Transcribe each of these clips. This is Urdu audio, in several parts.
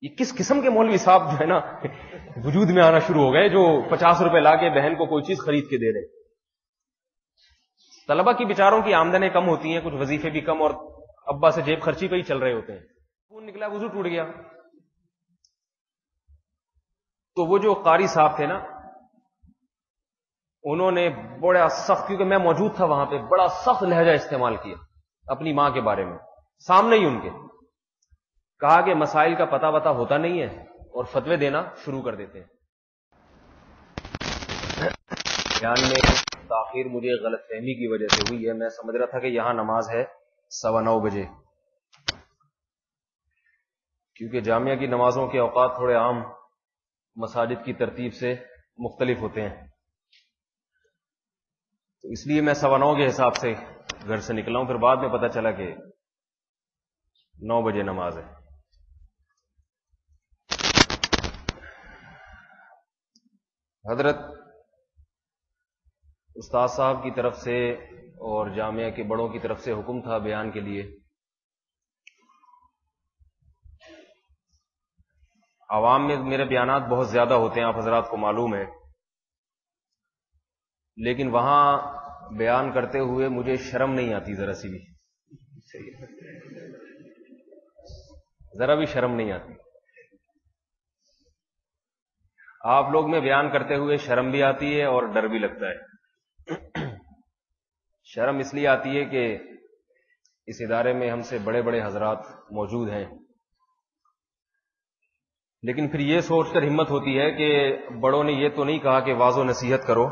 یہ کس قسم کے مولوی صاحب جو ہے نا وجود میں آنا شروع ہو گئے جو 50 روپے لا کے بہن کو کوئی چیز خرید کے دے رہے. طلبہ کی بیچاروں کی آمدنیں کم ہوتی ہیں, کچھ وظیفے بھی کم, اور ابا سے جیب خرچی پہ ہی چل رہے ہوتے ہیں. خون نکلا, وضو ٹوٹ گیا. تو وہ جو قاری صاحب تھے نا, انہوں نے بڑا سخت, کیونکہ میں موجود تھا وہاں پہ, بڑا سخت لہجہ استعمال کیا اپنی ماں کے بارے میں, سامنے ہی ان کے کہا کہ مسائل کا پتہ وتا ہوتا نہیں ہے اور فتوے دینا شروع کر دیتے ہیں. بیان میں تاخیر مجھے غلط فہمی کی وجہ سے ہوئی ہے. میں سمجھ رہا تھا کہ یہاں نماز ہے 9:15 بجے, کیونکہ جامعہ کی نمازوں کے اوقات تھوڑے عام مساجد کی ترتیب سے مختلف ہوتے ہیں, تو اس لیے میں 9:15 کے حساب سے گھر سے نکلا ہوں. پھر بعد میں پتہ چلا کہ 9 بجے نماز ہے. حضرت استاد صاحب کی طرف سے اور جامعہ کے بڑوں کی طرف سے حکم تھا بیان کے لیے. عوام میں میرے بیانات بہت زیادہ ہوتے ہیں, آپ حضرات کو معلوم ہے, لیکن وہاں بیان کرتے ہوئے مجھے شرم نہیں آتی, ذرا سی بھی, ذرا بھی شرم نہیں آتی. آپ لوگ میں بیان کرتے ہوئے شرم بھی آتی ہے اور ڈر بھی لگتا ہے. شرم اس لیے آتی ہے کہ اس ادارے میں ہم سے بڑے بڑے حضرات موجود ہیں, لیکن پھر یہ سوچ کر ہمت ہوتی ہے کہ بڑوں نے یہ تو نہیں کہا کہ واعظ و نصیحت کرو,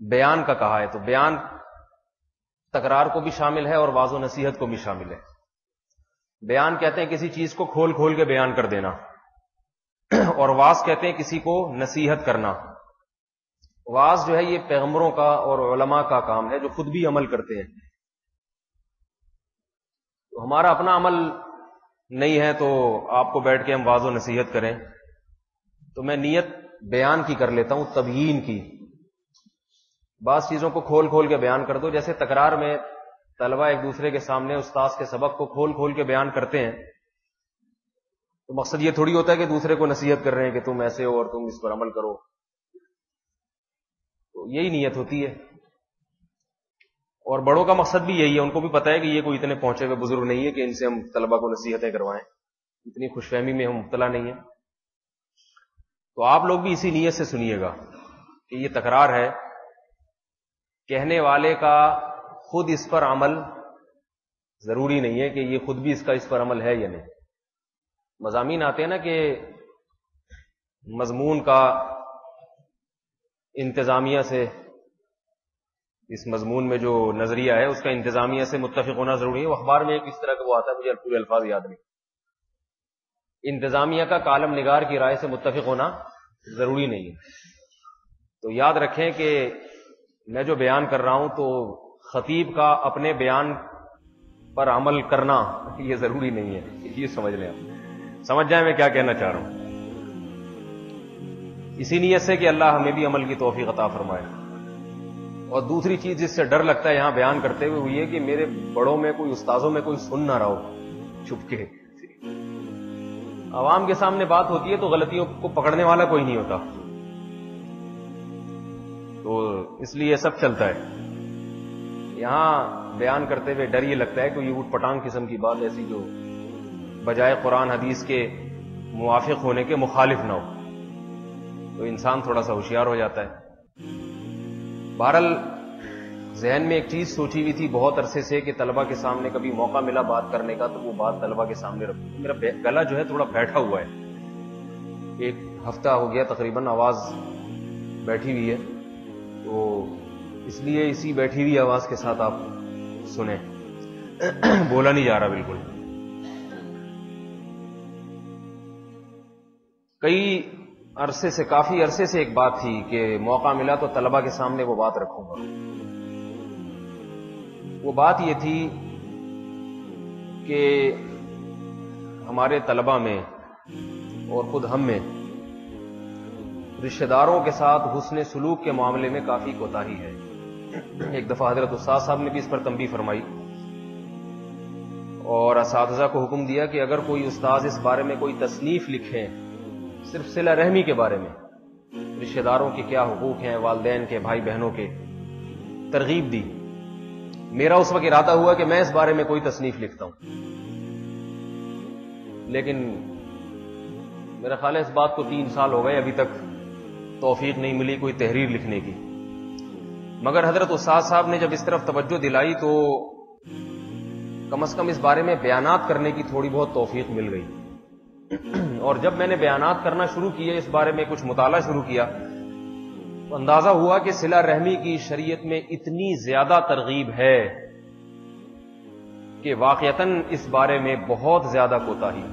بیان کا کہا ہے, تو بیان تکرار کو بھی شامل ہے اور واعظ و نصیحت کو بھی شامل ہے. بیان کہتے ہیں کسی چیز کو کھول کھول کے بیان کر دینا, اور واعظ کہتے ہیں کسی کو نصیحت کرنا. واعظ جو ہے یہ پیغمبروں کا اور علماء کا کام ہے جو خود بھی عمل کرتے ہیں. تو ہمارا اپنا عمل نہیں ہے تو آپ کو بیٹھ کے ہم واعظ و نصیحت کریں, تو میں نیت بیان کی کر لیتا ہوں, تبیین کی. بعض چیزوں کو کھول کھول کے بیان کر دو, جیسے تکرار میں طلبہ ایک دوسرے کے سامنے استاذ کے سبق کو کھول کھول کے بیان کرتے ہیں, تو مقصد یہ تھوڑی ہوتا ہے کہ دوسرے کو نصیحت کر رہے ہیں کہ تم ایسے ہو اور تم اس پر عمل کرو. تو یہی نیت ہوتی ہے, اور بڑوں کا مقصد بھی یہی ہے. ان کو بھی پتہ ہے کہ یہ کوئی اتنے پہنچے ہوئے بزرگ نہیں ہے کہ ان سے ہم طلبہ کو نصیحتیں کروائیں, اتنی خوش فہمی میں ہم مبتلا نہیں ہیں. تو آپ لوگ بھی اسی نیت سے سنیے گا کہ یہ تکرار ہے, کہنے والے کا خود اس پر عمل ضروری نہیں ہے کہ یہ خود بھی اس پر عمل ہے یا نہیں. مضامین آتے ہیں نا کہ مضمون کا انتظامیہ سے, اس مضمون میں جو نظریہ ہے اس کا انتظامیہ سے متفق ہونا ضروری ہے. وہ اخبار میں ایک اس طرح کا وہ آتا ہے, مجھے پورے الفاظ یاد نہیں. انتظامیہ کا کالم نگار کی رائے سے متفق ہونا ضروری نہیں ہے. تو یاد رکھیں کہ میں جو بیان کر رہا ہوں تو خطیب کا اپنے بیان پر عمل کرنا یہ ضروری نہیں ہے, یہ سمجھ لیں, آپ سمجھ جائیں میں کیا کہنا چاہ رہا ہوں. اسی نیت سے کہ اللہ ہمیں بھی عمل کی توفیق عطا فرمائے. اور دوسری چیز جس سے ڈر لگتا ہے یہاں بیان کرتے ہوئے وہ یہ کہ میرے بڑوں میں کوئی, استاذوں میں کوئی سن نہ رہا ہو چھپ کے. عوام کے سامنے بات ہوتی ہے تو غلطیوں کو پکڑنے والا کوئی نہیں ہوتا, تو اس لیے سب چلتا ہے. یہاں بیان کرتے ہوئے ڈر یہ لگتا ہے کہ یہ اوٹ پٹانگ قسم کی بات ایسی جو بجائے قرآن حدیث کے موافق ہونے کے مخالف نہ ہو, تو انسان تھوڑا سا ہوشیار ہو جاتا ہے. بہرحال ذہن میں ایک چیز سوچی ہوئی تھی بہت عرصے سے کہ طلبہ کے سامنے کبھی موقع ملا بات کرنے کا تو وہ بات طلبہ کے سامنے رکھوں. میرا گلا جو ہے تھوڑا بیٹھا ہوا ہے, 1 ہفتہ ہو گیا تقریباً, آواز بیٹھی ہوئی ہے, تو اس لیے اسی بیٹھی ہوئی آواز کے ساتھ آپ سنیں, بولا نہیں جا رہا بالکل. کافی عرصے سے ایک بات تھی کہ موقع ملا تو طلبہ کے سامنے وہ بات رکھوں گا. وہ بات یہ تھی کہ ہمارے طلبہ میں اور خود ہم میں رشتہ داروں کے ساتھ حسن سلوک کے معاملے میں کافی کوتاہی ہے. ایک دفعہ حضرت استاد صاحب نے بھی اس پر تنبیہ فرمائی, اور اساتذہ کو حکم دیا کہ اگر کوئی استاذ اس بارے میں کوئی تصنیف لکھیں صرف صلہ رحمی کے بارے میں، رشتہ داروں کے کیا حقوق ہیں، والدین کے، بھائی بہنوں کے، ترغیب دی. میرا اس وقت ارادہ ہوا کہ میں اس بارے میں کوئی تصنیف لکھتا ہوں، لیکن میرا خیال ہے اس بات کو 3 سال ہو گئے، ابھی تک توفیق نہیں ملی کوئی تحریر لکھنے کی. مگر حضرت استاد صاحب نے جب اس طرف توجہ دلائی تو کم از کم اس بارے میں بیانات کرنے کی تھوڑی بہت توفیق مل گئی. اور جب میں نے بیانات کرنا شروع کیے، اس بارے میں کچھ مطالعہ شروع کیا، تو اندازہ ہوا کہ صلہ رحمی کی شریعت میں اتنی زیادہ ترغیب ہے کہ واقعتاً اس بارے میں بہت زیادہ کوتاہی.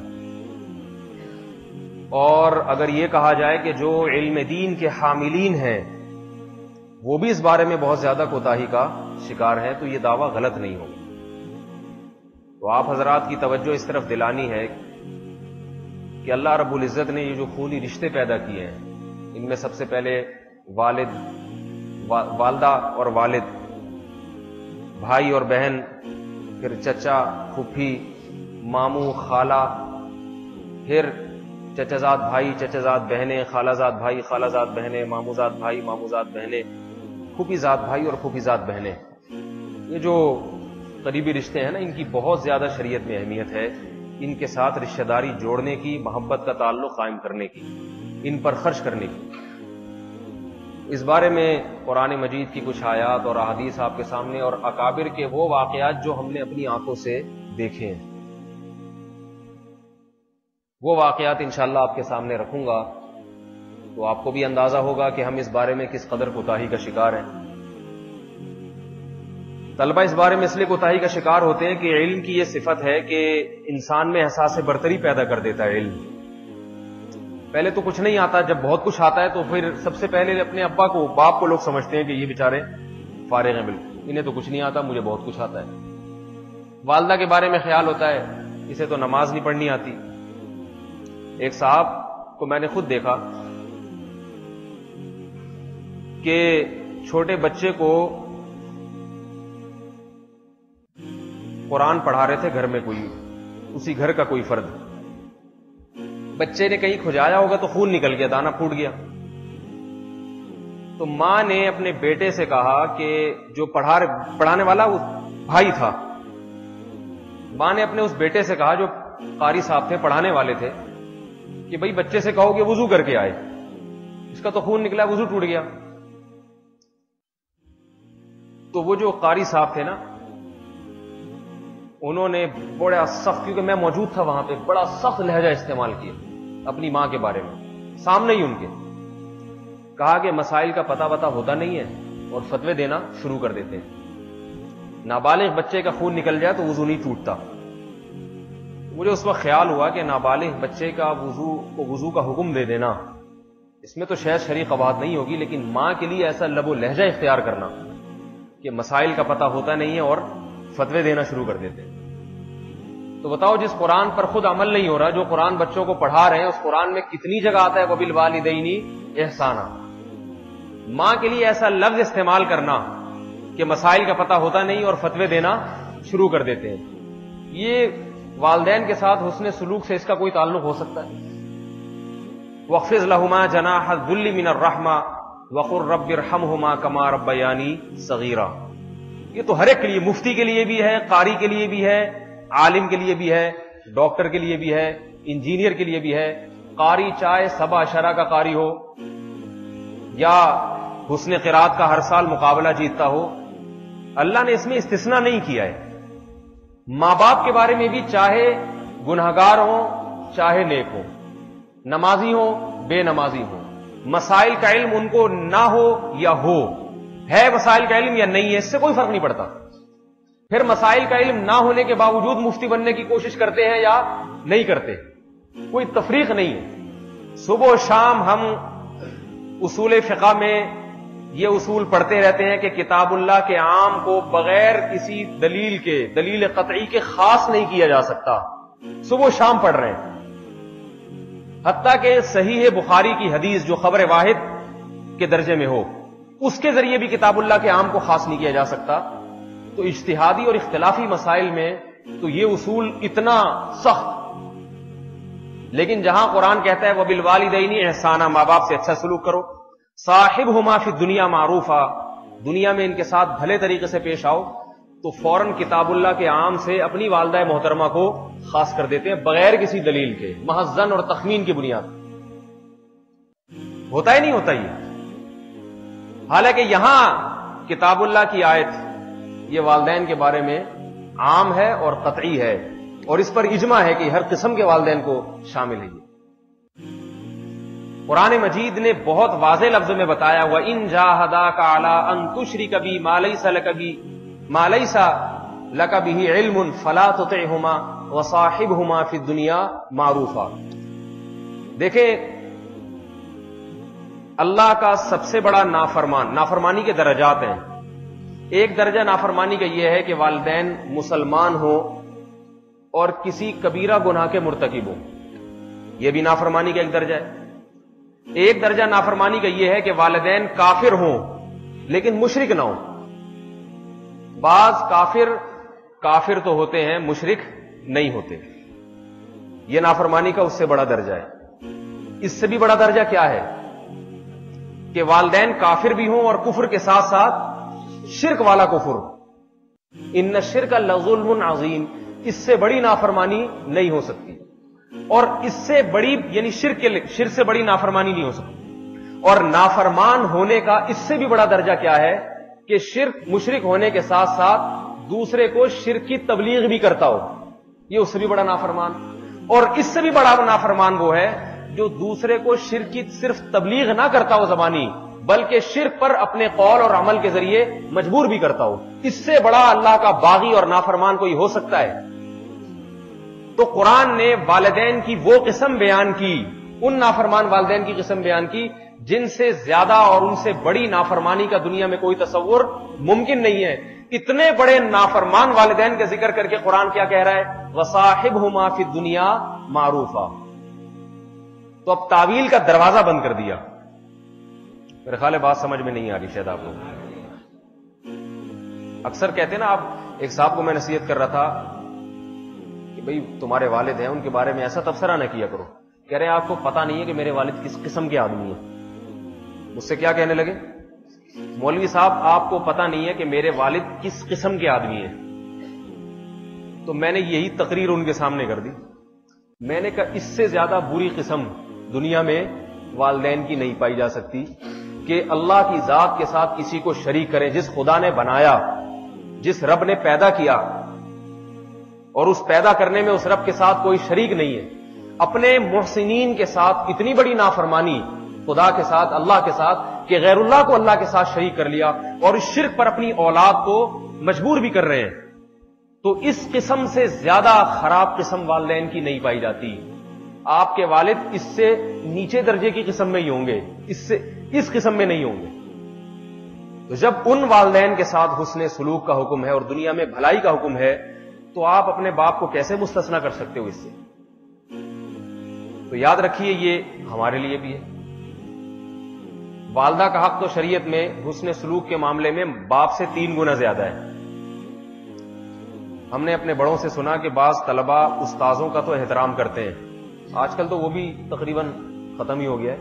اور اگر یہ کہا جائے کہ جو علم دین کے حاملین ہیں وہ بھی اس بارے میں بہت زیادہ کوتاہی کا شکار ہیں، تو یہ دعویٰ غلط نہیں ہوگا. تو آپ حضرات کی توجہ اس طرف دلانی ہے کہ اللہ رب العزت نے یہ جو خونی رشتے پیدا کیے ہیں، ان میں سب سے پہلے والدہ اور والد، بھائی اور بہن، پھر چچا، پھوپھی، ماموں، خالہ، پھر چچازاد بھائی، چچازاد بہنیں، خالازاد بھائی، خالازاد بہنیں، ماموزاد بھائی، ماموزاد بہنیں، پھوپھیزاد بھائی اور پھوپھیزاد بہنیں. یہ جو قریبی رشتے ہیں نا، ان کی بہت زیادہ شریعت میں اہمیت ہے. ان کے ساتھ رشتہ داری جوڑنے کی، محبت کا تعلق قائم کرنے کی، ان پر خرچ کرنے کی. اس بارے میں قرآن مجید کی کچھ آیات اور احادیث آپ کے سامنے، اور اکابر کے وہ واقعات جو ہم نے اپنی آنکھوں سے دیکھے ہیں، وہ واقعات انشاءاللہ آپ کے سامنے رکھوں گا، تو آپ کو بھی اندازہ ہوگا کہ ہم اس بارے میں کس قدر کوتاہی کا شکار ہیں. طلبہ اس بارے میں اس لیے کوتاہی کا شکار ہوتے ہیں کہ علم کی یہ صفت ہے کہ انسان میں احساس برتری پیدا کر دیتا ہے. علم پہلے تو کچھ نہیں آتا، جب بہت کچھ آتا ہے تو پھر سب سے پہلے اپنے ابا کو، باپ کو لوگ سمجھتے ہیں کہ یہ بیچارے فارغ ہیں، بالکل انہیں تو کچھ نہیں آتا، مجھے بہت کچھ آتا ہے. والدہ کے بارے میں خیال ہوتا ہے اسے تو نماز نہیں پڑھنی آتی. ایک صاحب کو میں نے خود دیکھا کہ چھوٹے بچے کو قرآن پڑھا رہے تھے گھر میں، کوئی اسی گھر کا کوئی فرد. بچے نے کہیں کھجایا ہوگا تو خون نکل گیا، دانا پھوٹ گیا. تو ماں نے اپنے بیٹے سے کہا کہ جو پڑھانے والا وہ بھائی تھا، ماں نے اپنے اس بیٹے سے کہا جو قاری صاحب تھے، پڑھانے والے تھے، کہ بھئی بچے سے کہو کہ وضو کر کے آئے، اس کا تو خون نکلا، وضو ٹوٹ گیا. تو وہ جو قاری صاحب تھے نا، انہوں نے بڑا سخت، کیونکہ میں موجود تھا وہاں پہ، بڑا سخت لہجہ استعمال کیا اپنی ماں کے بارے میں، سامنے ہی ان کے کہا کہ مسائل کا پتہ وتا ہوتا نہیں ہے اور فتوے دینا شروع کر دیتے ہیں. نابالغ بچے کا خون نکل جائے تو وضو نہیں ٹوٹتا. مجھے اس وقت خیال ہوا کہ نابالغ بچے کا وضو کا حکم دے دینا، اس میں تو شاید شرعی قواعد نہیں ہوگی، لیکن ماں کے لیے ایسا لب و لہجہ اختیار کرنا کہ مسائل کا پتہ ہوتا نہیں ہے اور فتوے دینا شروع کر دیتے ہیں. تو بتاؤ، جس قرآن پر خود عمل نہیں ہو رہا، جو قرآن بچوں کو پڑھا رہے ہیں، اس قرآن میں کتنی جگہ آتا ہے وَبِالْوَالِدَيْنِ احسانا. ماں کے لیے ایسا لفظ استعمال کرنا کہ مسائل کا پتہ ہوتا نہیں اور فتوے دینا شروع کر دیتے ہیں، یہ والدین کے ساتھ حسن سلوک سے اس کا کوئی تعلق ہو سکتا ہے؟ وَاخْفِضْ لَهُمَا جَنَاحَ الذُّلِّ مِنَ الرَّحْمَةِ وَقُلْ رَبِّ ارْحَمْهُمَا كَمَا رَبَّيَانِي صَغِيرًا. یہ تو ہر ایک کے لیے، مفتی کے لیے بھی ہے، قاری کے لیے بھی ہے، عالم کے لیے بھی ہے، ڈاکٹر کے لیے بھی ہے، انجینئر کے لیے بھی ہے. قاری چاہے 7 اشرا کا قاری ہو یا حسن قرات کا ہر سال مقابلہ جیتتا ہو، اللہ نے اس میں استثناء نہیں کیا ہے. ماں باپ کے بارے میں بھی، چاہے گنہگار ہوں چاہے نیک ہوں، نمازی ہوں بے نمازی ہوں، مسائل کا علم ان کو نہ ہو یا ہو، ہے مسائل کا علم یا نہیں ہے، اس سے کوئی فرق نہیں پڑتا. پھر مسائل کا علم نہ ہونے کے باوجود مفتی بننے کی کوشش کرتے ہیں یا نہیں کرتے، کوئی تفریق نہیں ہے. صبح و شام ہم اصول فقہ میں یہ اصول پڑھتے رہتے ہیں کہ کتاب اللہ کے عام کو بغیر کسی دلیل کے، دلیل قطعی کے خاص نہیں کیا جا سکتا. صبح و شام پڑھ رہے ہیں، حتیٰ کہ صحیح بخاری کی حدیث جو خبر واحد کے درجے میں ہو، اس کے ذریعے بھی کتاب اللہ کے عام کو خاص نہیں کیا جا سکتا. تو اجتہادی اور اختلافی مسائل میں تو یہ اصول اتنا سخت، لیکن جہاں قرآن کہتا ہے وَبِالْوَالِدَيْنِ احسانا، ماں باپ سے اچھا سلوک کرو، صاحبہما فی الدنیا معروفا، دنیا میں ان کے ساتھ بھلے طریقے سے پیش آؤ، تو فوراً کتاب اللہ کے عام سے اپنی والدہ محترمہ کو خاص کر دیتے ہیں بغیر کسی دلیل کے، محض ظن اور تخمین کی بنیاد۔ ہوتا ہی نہیں ہوتا یہ، حالانکہ یہاں کتاب اللہ کی آیت یہ والدین کے بارے میں عام ہے اور قطعی ہے، اور اس پر اجماع ہے کہ ہر قسم کے والدین کو شامل ہے۔ یہ قرآن مجید نے بہت واضح لفظوں میں بتایا وَإِن جَاهَدَاكَ عَلَىٰ أَن تُشْرِكَ بِي مَا لَيْسَ لَكَ بِهِ عِلْمٌ فَلَا تُطِعْهُمَا وَصَاحِبْهُمَا فِي الدُّنْيَا مَعْرُوفًا۔ دیکھیں اللہ کا سب سے بڑا نافرمانی کے درجات ہیں۔ ایک درجہ نافرمانی کا یہ ہے کہ والدین مسلمان ہوں اور کسی کبیرہ گناہ کے مرتکب ہوں، یہ بھی نافرمانی کا ایک درجہ ہے۔ ایک درجہ نافرمانی کا یہ ہے کہ والدین کافر ہوں لیکن مشرک نہ ہوں۔ بعض کافر تو ہوتے ہیں، مشرک نہیں ہوتے، یہ نافرمانی کا اس سے بڑا درجہ ہے۔ اس سے بھی بڑا درجہ کیا ہے کہ والدین کافر بھی ہوں اور کفر کے ساتھ ساتھ شرک والا کفر، ان الشرک لظلم عظیم، اس سے بڑی نافرمانی نہیں ہو سکتی، اور اس سے بڑی یعنی شرک سے بڑی نافرمانی نہیں ہو سکتی۔ اور نافرمان ہونے کا اس سے بھی بڑا درجہ کیا ہے کہ مشرک ہونے کے ساتھ ساتھ دوسرے کو شرک کی تبلیغ بھی کرتا ہو، یہ اس سے بھی بڑا نافرمان۔ اور اس سے بھی بڑا نافرمان وہ ہے جو دوسرے کو شرک کی صرف تبلیغ نہ کرتا ہو زبانی، بلکہ شرک پر اپنے قول اور عمل کے ذریعے مجبور بھی کرتا ہو۔ اس سے بڑا اللہ کا باغی اور نافرمان کوئی ہو سکتا ہے؟ تو قرآن نے والدین کی وہ قسم بیان کی، ان نافرمان والدین کی قسم بیان کی جن سے زیادہ اور ان سے بڑی نافرمانی کا دنیا میں کوئی تصور ممکن نہیں ہے۔ اتنے بڑے نافرمان والدین کا ذکر کر کے قرآن کیا کہہ رہا ہے وَصَاحِبْهُمَا فِي الدُّنْيَا مَعْرُوفًا۔ تو اب تعویل کا دروازہ بند کر دیا۔ میرے خیال ہے بات سمجھ میں نہیں آ رہی شاید آپ کو۔ اکثر کہتے ہیں نا، آپ ایک صاحب کو میں نصیحت کر رہا تھا کہ بھئی تمہارے والد ہیں، ان کے بارے میں ایسا تبصرہ نہ کیا کرو۔ کہہ رہے ہیں آپ کو پتہ نہیں ہے کہ میرے والد کس قسم کے آدمی ہیں۔ مجھ سے کیا کہنے لگے، مولوی صاحب آپ کو پتہ نہیں ہے کہ میرے والد کس قسم کے آدمی ہیں۔ تو میں نے یہی تقریر ان کے سامنے کر دی، میں نے کہا اس سے زیادہ بری قسم دنیا میں والدین کی نہیں پائی جا سکتی کہ اللہ کی ذات کے ساتھ کسی کو شریک کریں، جس خدا نے بنایا، جس رب نے پیدا کیا، اور اس پیدا کرنے میں اس رب کے ساتھ کوئی شریک نہیں ہے، اپنے محسنین کے ساتھ اتنی بڑی نافرمانی خدا کے ساتھ، اللہ کے ساتھ، کہ غیر اللہ کو اللہ کے ساتھ شریک کر لیا اور اس شرک پر اپنی اولاد کو مجبور بھی کر رہے ہیں۔ تو اس قسم سے زیادہ خراب قسم والدین کی نہیں پائی جاتی۔ آپ کے والد اس سے نیچے درجے کی قسم میں ہی ہوں گے، اس قسم میں نہیں ہوں گے۔ تو جب ان والدین کے ساتھ حسن سلوک کا حکم ہے اور دنیا میں بھلائی کا حکم ہے، تو آپ اپنے باپ کو کیسے مستثنا کر سکتے ہو اس سے؟ تو یاد رکھیے یہ ہمارے لیے بھی ہے۔ والدہ کا حق تو شریعت میں حسن سلوک کے معاملے میں باپ سے 3 گنا زیادہ ہے۔ ہم نے اپنے بڑوں سے سنا کہ بعض طلباء استاذوں کا تو احترام کرتے ہیں، آج کل تو وہ بھی تقریباً ختم ہی ہو گیا ہے،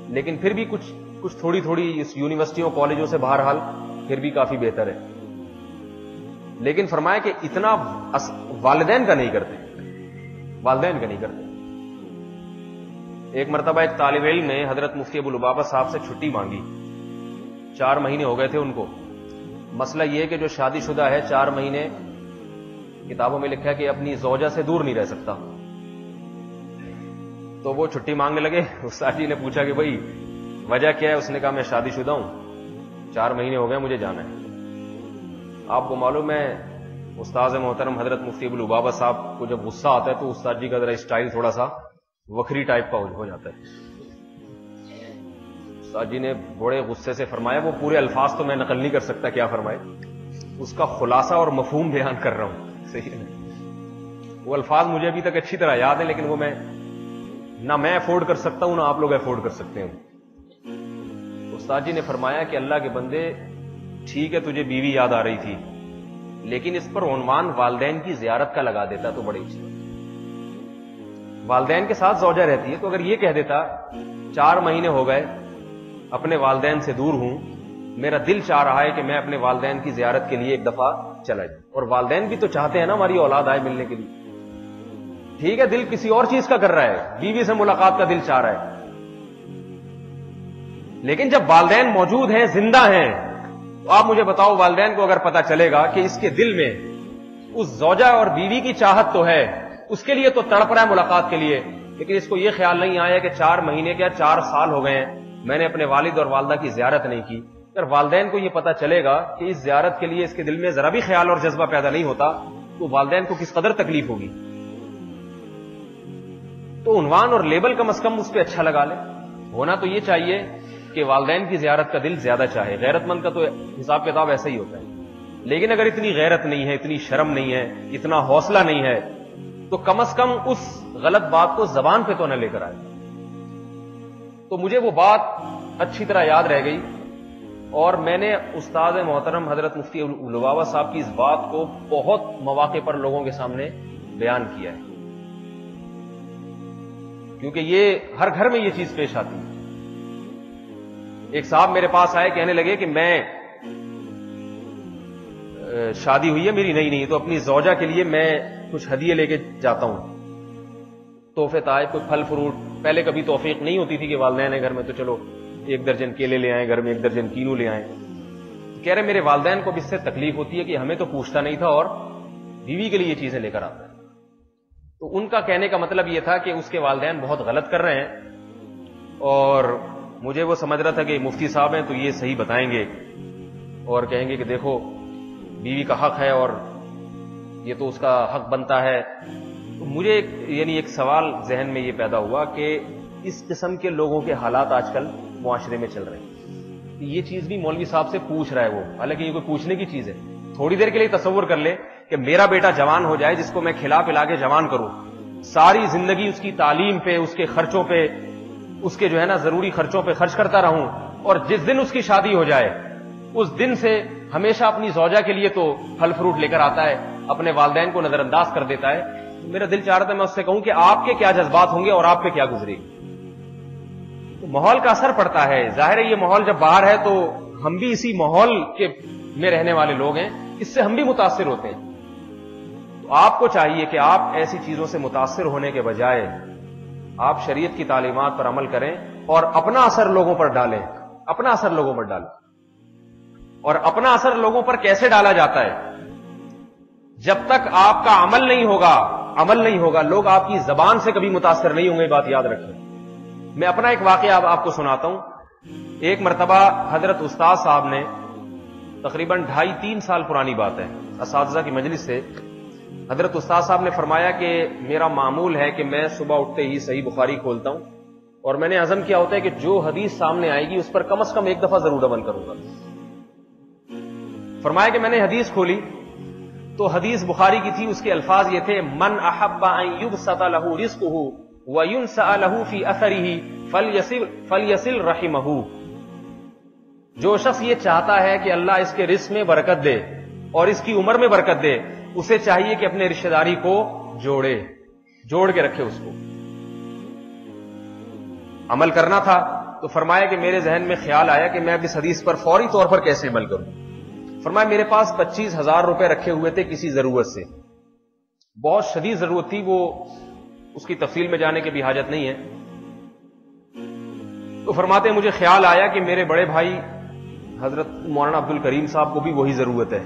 لیکن پھر بھی کچھ تھوڑی اس یونیورسٹیوں کالجوں سے بہرحال پھر بھی کافی بہتر ہے۔ لیکن فرمایا کہ اتنا والدین کا نہیں کرتے، والدین کا نہیں کرتے۔ ایک مرتبہ ایک طالب علم نے حضرت مفتی ابو لبابہ صاحب سے چھٹی مانگی، 4 مہینے ہو گئے تھے ان کو۔ مسئلہ یہ کہ جو شادی شدہ ہے 4 مہینے کتابوں میں لکھا ہے کہ اپنی زوجہ سے دور نہیں رہ سکتا۔ تو وہ چھٹی مانگنے لگے۔ استاد جی نے پوچھا کہ بھائی وجہ کیا ہے؟ اس نے کہا میں شادی شدہ ہوں، 4 مہینے ہو گئے، مجھے جانا ہے۔ آپ کو معلوم ہے استاذ محترم حضرت مفتی ابو لبابہ صاحب کو جب غصہ آتا ہے تو استاد جی کا ذرا اسٹائل تھوڑا سا وکری ٹائپ کا ہو جاتا ہے۔ استاد جی نے بڑے غصے سے فرمایا، وہ پورے الفاظ تو میں نقل نہیں کر سکتا کیا فرمائے، اس کا خلاصہ اور مفہوم بیان کر رہا ہوں، صحیح ہے؟ وہ الفاظ مجھے ابھی تک اچھی طرح یاد ہیں، لیکن وہ نہ میں افورڈ کر سکتا ہوں نہ آپ لوگ افورڈ کر سکتے ہیں۔ استاد جی نے فرمایا کہ اللہ کے بندے، ٹھیک ہے تجھے بیوی یاد آ رہی تھی، لیکن اس پر عنوان والدین کی زیارت کا لگا دیتا تو بڑی اچھی بات۔ والدین کے ساتھ زوجہ رہتی ہے، تو اگر یہ کہہ دیتا 4 مہینے ہو گئے اپنے والدین سے دور ہوں، میرا دل چاہ رہا ہے کہ میں اپنے والدین کی زیارت کے لیے ایک دفعہ چلا جاؤں، اور والدین بھی تو چاہتے ہیں نا ہماری اولاد آئے ملنے کے لیے۔ ٹھیک ہے، دل کسی اور چیز کا کر رہا ہے، بیوی سے ملاقات کا دل چاہ رہا ہے، لیکن جب والدین موجود ہیں، زندہ ہیں، تو آپ مجھے بتاؤ والدین کو اگر پتا چلے گا کہ اس کے دل میں اس زوجہ اور بیوی کی چاہت تو ہے، اس کے لیے تو تڑپ رہا ہے ملاقات کے لیے، لیکن اس کو یہ خیال نہیں آیا کہ 4 مہینے کیا 4 سال ہو گئے ہیں میں نے اپنے والد اور والدہ کی زیارت نہیں کی۔ اگر والدین کو یہ پتا چلے گا کہ اس زیارت کے لیے اس کے دل میں ذرا بھی خیال اور جذبہ پیدا نہیں ہوتا، تو والدین کو کس قدر تکلیف ہوگی۔ تو عنوان اور لیبل کم از کم اس پہ اچھا لگا لے۔ ہونا تو یہ چاہیے کہ والدین کی زیارت کا دل زیادہ چاہے، غیرت مند کا تو حساب کتاب ایسا ہی ہوتا ہے، لیکن اگر اتنی غیرت نہیں ہے، اتنی شرم نہیں ہے، اتنا حوصلہ نہیں ہے، تو کم از کم اس غلط بات کو زبان پہ تو نہ لے کر آئے۔ تو مجھے وہ بات اچھی طرح یاد رہ گئی، اور میں نے استاد محترم حضرت مفتی لبابہ صاحب کی اس بات کو بہت مواقع پر لوگوں کے سامنے بیان کیا ہے، کیونکہ یہ ہر گھر میں یہ چیز پیش آتی ہے۔ ایک صاحب میرے پاس آئے، کہنے لگے کہ میں شادی ہوئی ہے میری نہیں تو اپنی زوجہ کے لیے میں کچھ ہدیے لے کے جاتا ہوں، تحفے تحائف، کوئی پھل فروٹ۔ پہلے کبھی توفیق نہیں ہوتی تھی کہ والدین ہیں گھر میں تو چلو 1 درجن کیلے لے آئیں، گھر میں 1 درجن کینو لے آئیں۔ کہہ رہے میرے والدین کو بھی اس سے تکلیف ہوتی ہے کہ ہمیں تو پوچھتا نہیں تھا اور بیوی کے لیے یہ چیزیں لے کر آتا ہے۔ تو ان کا کہنے کا مطلب یہ تھا کہ اس کے والدین بہت غلط کر رہے ہیں، اور مجھے وہ سمجھ رہا تھا کہ مفتی صاحب ہیں تو یہ صحیح بتائیں گے اور کہیں گے کہ دیکھو بیوی کا حق ہے اور یہ تو اس کا حق بنتا ہے۔ تو مجھے ایک سوال ذہن میں یہ پیدا ہوا کہ اس قسم کے لوگوں کے حالات آج کل معاشرے میں چل رہے ہیں۔ یہ چیز بھی مولوی صاحب سے پوچھ رہا ہے وہ، حالانکہ یہ کوئی پوچھنے کی چیز ہے۔ تھوڑی دیر کے لیے تصور کر لے کہ میرا بیٹا جوان ہو جائے، جس کو میں کھلا پلا کے جوان کروں، ساری زندگی اس کی تعلیم پہ، اس کے خرچوں پہ، اس کے ضروری خرچوں پہ خرچ کرتا رہوں، اور جس دن اس کی شادی ہو جائے اس دن سے ہمیشہ اپنی زوجہ کے لیے تو پھل فروٹ لے کر آتا ہے، اپنے والدین کو نظر انداز کر دیتا ہے۔ میرا دل چاہ رہا تھا میں اس سے کہوں کہ آپ کے کیا جذبات ہوں گے اور آپ پہ کیا گزرے گی۔ تو ماحول کا اثر پڑتا ہے، ظاہر ہے یہ ماحول جب باہر ہے تو ہم بھی اسی ماحول کے میں رہنے والے لوگ ہیں، اس سے ہم بھی متاثر ہوتے ہیں۔ تو آپ کو چاہیے کہ آپ ایسی چیزوں سے متاثر ہونے کے بجائے آپ شریعت کی تعلیمات پر عمل کریں اور اپنا اثر لوگوں پر ڈالیں، اپنا اثر لوگوں پر ڈالیں۔ اور اپنا اثر لوگوں پر کیسے ڈالا جاتا ہے؟ جب تک آپ کا عمل نہیں ہوگا، لوگ آپ کی زبان سے کبھی متاثر نہیں ہوں گے، بات یاد رکھیں۔ میں اپنا ایک واقعہ آپ کو سناتا ہوں۔ ایک مرتبہ حضرت استاد صاحب نے، تقریباً 2.5-3 سال پرانی بات ہے، اساتذہ کی مجلس سے حضرت استاد صاحب نے فرمایا کہ میرا معمول ہے کہ میں صبح اٹھتے ہی صحیح بخاری کھولتا ہوں، اور میں نے عزم کیا ہوتا ہے کہ جو حدیث سامنے آئے گی اس پر کم از کم 1 دفعہ ضرور عمل کروں گا۔ فرمایا کہ میں نے حدیث کھولی تو حدیث بخاری کی تھی، اس کے الفاظ یہ تھے: من احب ان یبسط له رزقه وینسأ له فی اثره فلیصل رحمه۔ جو شخص یہ چاہتا ہے کہ اللہ اس کے رزق میں برکت دے اور اس کی عمر میں برکت دے، اسے چاہیے کہ اپنے رشتہ داری کو جوڑ کے رکھے، اس کو عمل کرنا تھا۔ تو فرمایا کہ میرے ذہن میں خیال آیا کہ میں اب اس حدیث پر فوری طور پر کیسے عمل کروں۔ فرمایا میرے پاس 25,000 روپے رکھے ہوئے تھے کسی ضرورت سے، بہت شدید ضرورت تھی، وہ اس کی تفصیل میں جانے کی بھی حاجت نہیں ہے۔ تو فرماتے ہیں مجھے خیال آیا کہ میرے بڑے بھائی حضرت مولانا عبد الکریم صاحب کو بھی وہی ضرورت ہے،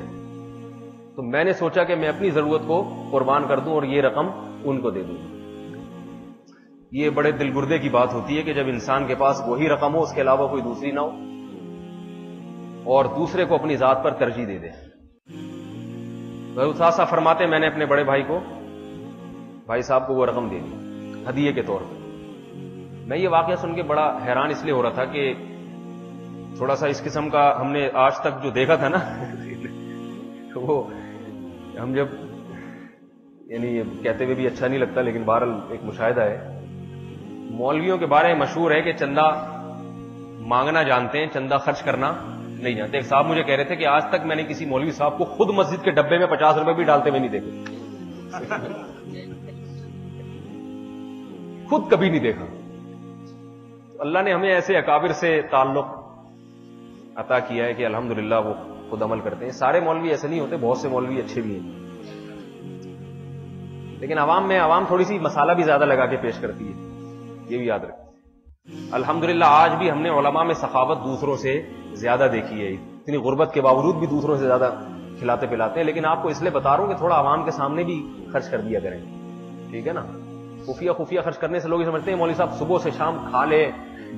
تو میں نے سوچا کہ میں اپنی ضرورت کو قربان کر دوں اور یہ رقم ان کو دے دوں۔ یہ بڑے دل گردے کی بات ہوتی ہے کہ جب انسان کے پاس وہی رقم ہو، اس کے علاوہ کوئی دوسری نہ ہو، اور دوسرے کو اپنی ذات پر ترجیح دے دے۔ حضرت صاحب فرماتے میں نے اپنے بڑے بھائی صاحب کو وہ رقم دے دی ہدیے کے طور پر۔ میں یہ واقعہ سن کے بڑا حیران اس لیے ہو رہا تھا کہ تھوڑا سا اس قسم کا ہم نے آج تک جو دیکھا تھا نا وہ ہم جب کہتے ہوئے بھی اچھا نہیں لگتا، لیکن بہرحال ایک مشاہدہ ہے۔ مولویوں کے بارے میں مشہور ہے کہ چندہ مانگنا جانتے ہیں، چندہ خرچ کرنا نہیں جانتے. ایک صاحب مجھے کہہ رہے تھے کہ آج تک میں نے کسی مولوی صاحب کو خود مسجد کے ڈبے میں 50 روپے بھی ڈالتے ہوئے نہیں دیکھے, خود کبھی نہیں دیکھا. اللہ نے ہمیں ایسے اکابر سے تعلق عطا کیا ہے کہ الحمدللہ وہ خود عمل کرتے ہیں. سارے مولوی ایسے نہیں ہوتے, بہت سے مولوی اچھے بھی ہیں, لیکن عوام تھوڑی سی مسالہ بھی زیادہ لگا کے پیش کرتی ہے, یہ بھی یاد رکھیں. الحمدللہ آج بھی ہم نے علماء میں سخاوت دوسروں سے زیادہ دیکھی ہے. اتنی غربت کے باوجود بھی دوسروں سے زیادہ کھلاتے پلاتے ہیں, لیکن آپ کو اس لیے بتا رہا ہوں کہ تھوڑا عوام کے سامنے بھی خرچ کر دیا کریں, ٹھیک ہے نا. خفیہ خرچ کرنے سے لوگ سمجھتے ہیں مولوی صاحب صبح سے شام کھا لے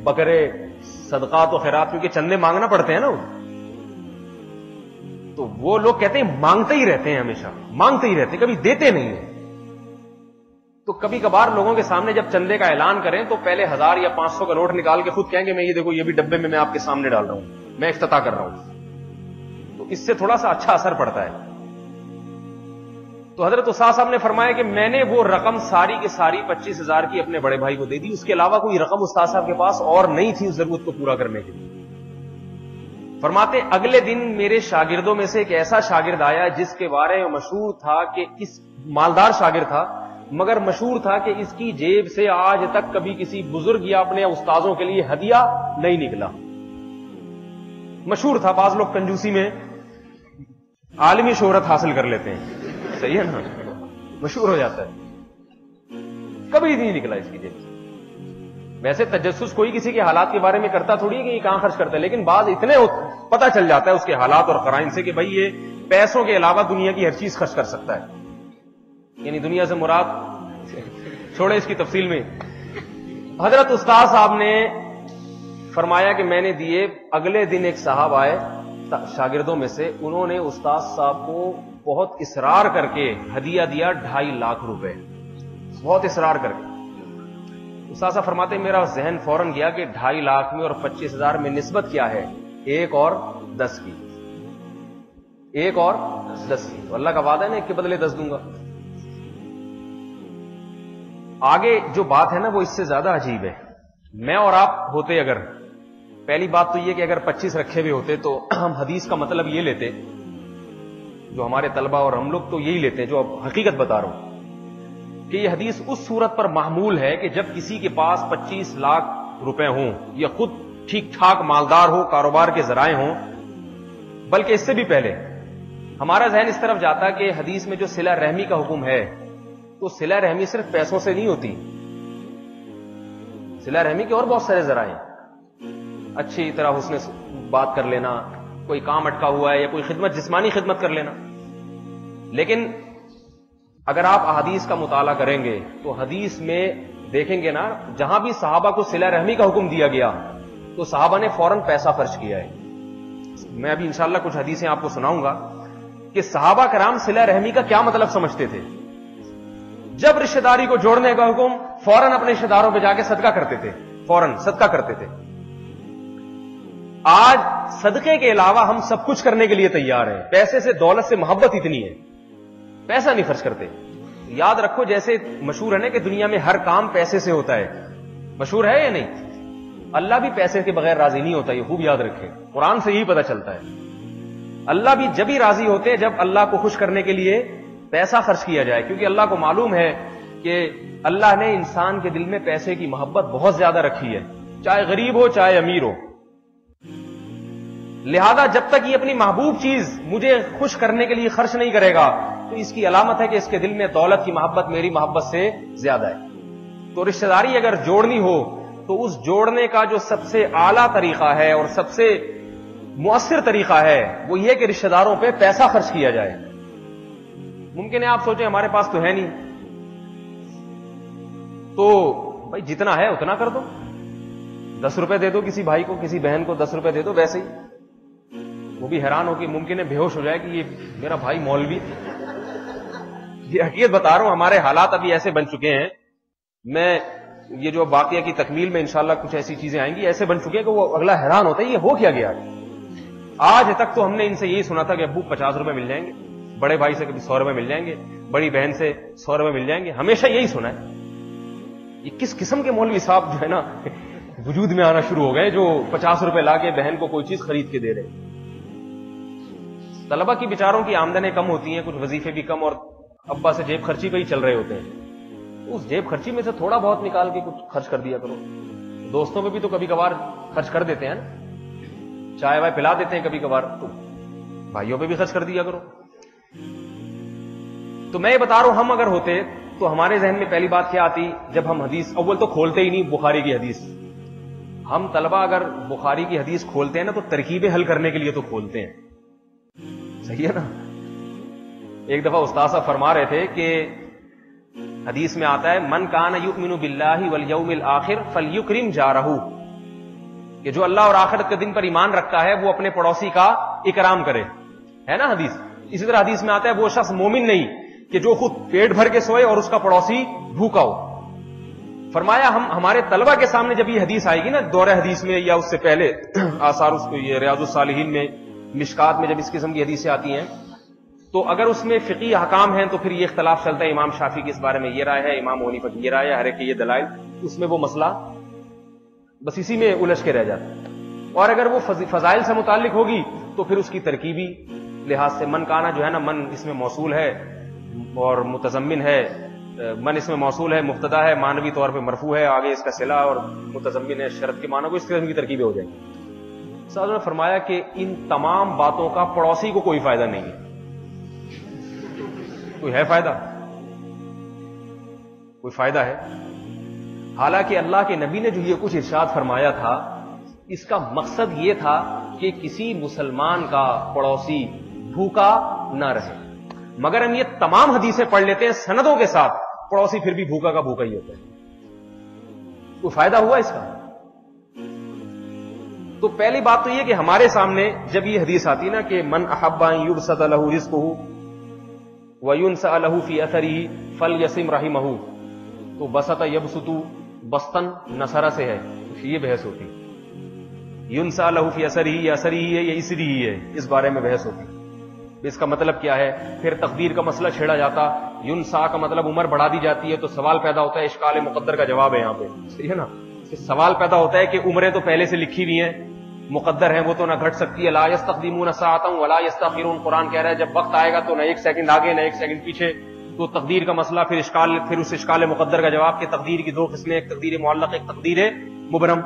بکرے صدقات و خیرات, کیونکہ چندے مانگنا پڑتے ہیں نا, تو وہ لوگ کہتے ہیں مانگتے ہی رہتے ہیں, ہمیشہ مانگتے ہی رہتے ہیں, کبھی دیتے نہیں ہیں. تو کبھی کبھار لوگوں کے سامنے جب چندے کا اعلان کریں تو پہلے 1000 یا 500 کا نوٹ نکال کے خود کہیں گے میں یہ دیکھو یہ بھی ڈبے میں آپ کے سامنے ڈال رہا ہوں, میں افتتاح کر رہا ہوں. تو اس سے تھوڑا سا اچھا اثر پڑتا ہے. تو حضرت استاد صاحب نے فرمایا کہ میں نے وہ رقم ساری کی ساری 25,000 کی اپنے بڑے بھائی کو دے دی, اس کے علاوہ کوئی رقم استاد صاحب کے پاس اور نہیں تھی اس ضرورت کو پورا کرنے کے لیے. فرماتے اگلے دن میرے شاگردوں میں سے ایک ایسا شاگرد آیا جس کے بارے میں مشہور تھا کہ اس مالدار شاگرد تھا, مگر مشہور تھا کہ اس کی جیب سے آج تک کبھی کسی بزرگ یا اپنے استاذوں کے لیے ہدیہ نہیں نکلا. مشہور تھا. بعض لوگ کنجوسی میں عالمی شہرت حاصل کر لیتے ہیں, صحیح ہے نا, مشہور ہو جاتا ہے, کبھی نہیں نکلا اس کی جیب سے. ویسے تجسس کوئی کسی کے حالات کے بارے میں کرتا تھوڑی ہے کہ یہ کہاں خرچ کرتا ہے, لیکن بعض اتنے پتہ چل جاتا ہے اس کے حالات اور قرائن سے کہ بھائی یہ پیسوں کے علاوہ دنیا کی ہر چیز خرچ کر سکتا ہے. یعنی دنیا سے مراد چھوڑے اس کی تفصیل میں. حضرت استاد صاحب نے فرمایا کہ میں نے دیے. اگلے دن ایک صاحب آئے شاگردوں میں سے, انہوں نے استاد صاحب کو بہت اصرار کر کے ہدیہ دیا 2.5 لاکھ روپے, بہت اصرار کر کے. استاد صاحب فرماتے میرا ذہن فوراً گیا کہ 2.5 لاکھ میں اور 25,000 میں نسبت کیا ہے, 1 اور 10 کی, 1 اور 10 کی. تو اللہ کا وعدہ ہے نا 1 کے بدلے 10 دوں گا. آگے جو بات ہے نا وہ اس سے زیادہ عجیب ہے. میں اور آپ ہوتے اگر, پہلی بات تو یہ کہ اگر 25 رکھے ہوئے ہوتے تو ہم حدیث کا مطلب یہ لیتے, جو ہمارے طلبہ اور ہم لوگ تو یہی لیتے ہیں, جو اب حقیقت بتا رہا ہوں, کہ یہ حدیث اس صورت پر محمول ہے کہ جب کسی کے پاس 25 لاکھ روپے ہوں, یا خود ٹھیک ٹھاک مالدار ہو, کاروبار کے ذرائع ہوں, بلکہ اس سے بھی پہلے ہمارا ذہن اس طرف جاتا کہ حدیث میں جو صلہ رحمی کا حکم ہے تو صلہ رحمی صرف پیسوں سے نہیں ہوتی, صلہ رحمی کے اور بہت سارے ذرائع ہیں. اچھی طرح حسن بات کر لینا, کوئی کام اٹکا ہوا ہے یا کوئی خدمت, جسمانی خدمت کر لینا. لیکن اگر آپ احادیث کا مطالعہ کریں گے تو حدیث میں دیکھیں گے نا, جہاں بھی صحابہ کو صلہ رحمی کا حکم دیا گیا تو صحابہ نے فوراً پیسہ خرچ کیا ہے. میں ابھی انشاءاللہ کچھ حدیثیں آپ کو سناؤں گا کہ صحابہ کرام صلہ رحمی کا کیا مطلب سمجھتے تھے. جب رشتہ داری کو جوڑنے کا حکم, فوراً اپنے رشتہ داروں پہ جا کے صدقہ کرتے تھے, فوراً صدقہ کرتے تھے. آج صدقے کے علاوہ ہم سب کچھ کرنے کے لیے تیار ہیں. پیسے سے, دولت سے محبت اتنی ہے, پیسہ نہیں خرچ کرتے. یاد رکھو جیسے مشہور ہے نا کہ دنیا میں ہر کام پیسے سے ہوتا ہے, مشہور ہے یا نہیں؟ اللہ بھی پیسے کے بغیر راضی نہیں ہوتا, یہ خوب یاد رکھیں. قرآن سے یہی پتہ چلتا ہے. اللہ بھی جب ہی راضی ہوتے ہیں جب اللہ کو خوش کرنے کے لیے پیسہ خرچ کیا جائے, کیونکہ اللہ کو معلوم ہے کہ اللہ نے انسان کے دل میں پیسے کی محبت بہت زیادہ رکھی ہے, چاہے غریب ہو چاہے امیر ہو. لہذا جب تک یہ اپنی محبوب چیز مجھے خوش کرنے کے لیے خرچ نہیں کرے گا تو اس کی علامت ہے کہ اس کے دل میں دولت کی محبت میری محبت سے زیادہ ہے. تو رشتہ داری اگر جوڑنی ہو تو اس جوڑنے کا جو سب سے اعلیٰ طریقہ ہے اور سب سے مؤثر طریقہ ہے وہ یہ کہ رشتہ داروں پہ پیسہ خرچ کیا جائے. ممکن ہے آپ سوچیں ہمارے پاس تو ہے نہیں, تو بھائی جتنا ہے اتنا کر دو, 10 روپے دے دو کسی بھائی کو, کسی بہن کو 10 روپے دے دو. ویسے ہی وہ بھی حیران ہو کہ ممکن ہے بے ہوش ہو جائے کہ یہ میرا بھائی مولوی. یہ حقیقت بتا رہا ہوں, ہمارے حالات ابھی ایسے بن چکے ہیں. میں یہ جو واقعہ کی تکمیل میں انشاءاللہ کچھ ایسی چیزیں آئیں گی, ایسے بن چکے ہیں کہ وہ اگلا حیران ہوتا ہے یہ ہو کیا گیا. آج تک تو ہم نے ان سے یہی سنا تھا کہ ابو 50 روپے مل جائیں گے, بڑے بھائی سے کبھی 100 روپے مل جائیں گے, بڑی بہن سے 100 روپے مل جائیں گے, ہمیشہ یہی سنا ہے. یہ کس قسم کے مولوی صاحب جو ہے نا وجود میں آنا شروع ہو گئے جو 50 روپے لا کے بہن کو کوئی چیز خرید کے دے رہے. طلبہ کی بیچاروں کی آمدنیں کم ہوتی ہیں, کچھ وظیفے بھی کم, اور ابا سے جیب خرچی پہ ہی چل رہے ہوتے ہیں. اس جیب خرچی میں سے تھوڑا بہت نکال کے کچھ خرچ کر دیا کرو. دوستوں میں بھی تو کبھی کبھار خرچ کر دیتے ہیں نا, چائے وائے پلا دیتے ہیں کبھی کبھار, تو بھائیوں پہ بھی خرچ کر دیا کرو. تو میں یہ بتا رہا ہوں, ہم اگر ہوتے تو ہمارے ذہن میں پہلی بات کیا آتی, جب ہم حدیث اول تو کھولتے ہی نہیں بخاری کی حدیث. ہم طلبہ اگر بخاری کی حدیث کھولتے ہیں نا تو ترکیبیں حل کرنے کے لیے تو کھولتے ہیں, صحیح ہے نا. ایک دفعہ استاد صاحب فرما رہے تھے کہ حدیث میں آتا ہے من کان یؤمن باللہ والیوم الآخر فلیکرم جارہ, کہ جو اللہ اور آخرت کے دن پر ایمان رکھتا ہے وہ اپنے پڑوسی کا اکرام کرے, ہے نا حدیث. اسی طرح حدیث میں آتا ہے وہ شخص مومن نہیں کہ جو خود پیٹ بھر کے سوئے اور اس کا پڑوسی بھوکا ہو. فرمایا ہمارے طلبہ کے سامنے جب یہ حدیث آئے گی نا دور حدیث میں یا اس سے پہلے آثار یہ ریاض الصالحین میں, مشکات میں جب اس قسم کی حدیثیں آتی ہیں, تو اگر اس میں فقہی احکام ہیں تو پھر یہ اختلاف چلتا ہے, امام شافعی کی اس بارے میں یہ رائے ہے, امام ابو حنیفہ کی یہ رائے ہے, ہر ایک کے یہ دلائل, اس میں وہ مسئلہ بس اسی میں الجھ کے رہ جاتا ہے. اور اگر وہ فضائل سے متعلق ہوگی تو پھر اس کی ترکیبی لحاظ سے من کانا جو ہے نا, من اس میں موصول ہے اور متضمن ہے, من اس میں موصول ہے, مبتدا ہے, معنوی طور پہ مرفوع ہے, آگے اس کا صلہ اور متضمن ہے شرط کے معنی کو, اس قسم کی ترکیبیں ہو جائیں گی. صاحب نے فرمایا کہ ان تمام باتوں کا پڑوسی کو کوئی فائدہ نہیں ہے. کوئی ہے فائدہ؟ کوئی فائدہ ہے؟ حالانکہ اللہ کے نبی نے جو یہ کچھ ارشاد فرمایا تھا اس کا مقصد یہ تھا کہ کسی مسلمان کا پڑوسی بھوکا نہ رہے. مگر ہم یہ تمام حدیثیں پڑھ لیتے ہیں سندوں کے ساتھ, پڑوسی پھر بھی بھوکا کا بھوکا ہی ہوتا ہے. کوئی فائدہ ہوا اس کا؟ تو پہلی بات تو یہ کہ ہمارے سامنے جب یہ حدیث آتی نا کہ من احب ان یبسط له رزقه وینسأ له فی اثره فلیصم رحمہ, تو بسط یبسط بسطن نصر سے ہے, یہ بحث ہوتی. ینسأ له فی اثره, یہ اثری ہی ہے, یہ اسری ہی ہے, اس بارے میں بحث ہوتی. اس کا مطلب کیا ہے؟ پھر تقدیر کا مسئلہ چھیڑا جاتا. ینسا کا مطلب عمر بڑھا دی جاتی ہے, تو سوال پیدا ہوتا ہے, اشکال مقدر کا جواب ہے یہاں پہ, صحیح ہے نا. سوال پیدا ہوتا ہے کہ عمریں تو پہلے سے لکھی ہوئی ہیں, مقدر ہیں, وہ تو نہ گھٹ سکتی ہے. لا یستقدمون ساعۃ ولا یستاخرون, قرآن کہہ رہا ہے جب وقت آئے گا تو نہ ایک سیکنڈ آگے نہ ایک سیکنڈ پیچھے. تو تقدیر کا مسئلہ, پھر اس اشکال مقدر کا جواب کہ تقدیر کی دو قسمیں, ایک تقدیر معلق, ایک تقدیر مبرم,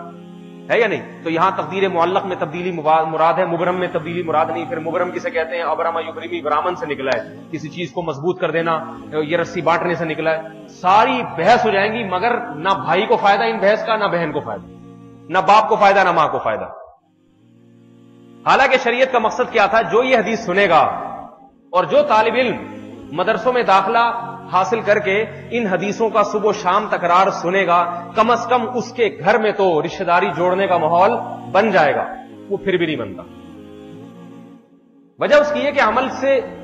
ہے یا نہیں. تو یہاں تقدیر معلق میں تبدیلی مراد ہے, مبرم میں تبدیلی مراد نہیں. پھر مبرم کسے کہتے ہیں؟ ابرما یبرمی, برامن سے نکلا ہے, کسی چیز کو مضبوط کر دینا, یہ رسی بانٹنے سے نکلا ہے. ساری بحث ہو جائیں گی, مگر نہ بھائی کو فائدہ ان بحث کا, نہ بہن کو فائدہ, نہ باپ کو فائدہ, نہ ماں کو فائدہ. حالانکہ شریعت کا مقصد کیا تھا؟ جو یہ حدیث سنے گا اور جو طالب علم مدرسوں میں داخلہ حاصل کر کے ان حدیثوں کا صبح و شام تکرار سنے گا, کم از کم اس کے گھر میں تو رشتہ داری جوڑنے کا ماحول بن جائے گا. وہ پھر بھی نہیں بنتا. وجہ اس کی ہے کہ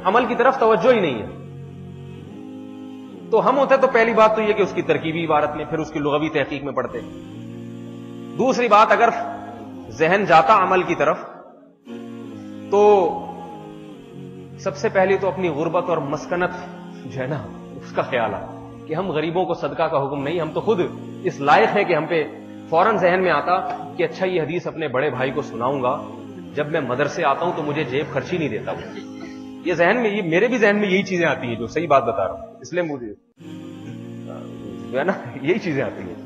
عمل کی طرف توجہ ہی نہیں ہے. تو ہم ہوتے تو پہلی بات تو یہ کہ اس کی ترکیبی عبارت میں, پھر اس کی لغوی تحقیق میں پڑھتے. دوسری بات, اگر ذہن جاتا عمل کی طرف تو سب سے پہلی تو اپنی غربت اور مسکنت جو ہے نا اس کا خیال آتا کہ ہم غریبوں کو صدقہ کا حکم نہیں, ہم تو خود اس لائق ہیں کہ ہم پہ فوراً ذہن میں آتا کہ اچھا یہ حدیث اپنے بڑے بھائی کو سناؤں گا, جب میں مدرسے آتا ہوں تو مجھے جیب خرچی نہیں دیتا. یہ ذہن میں, یہ میرے بھی ذہن میں یہی چیزیں آتی ہیں, جو صحیح بات بتا رہا ہوں, اس لیے مجھے جو ہے نا یہی چیزیں آتی ہیں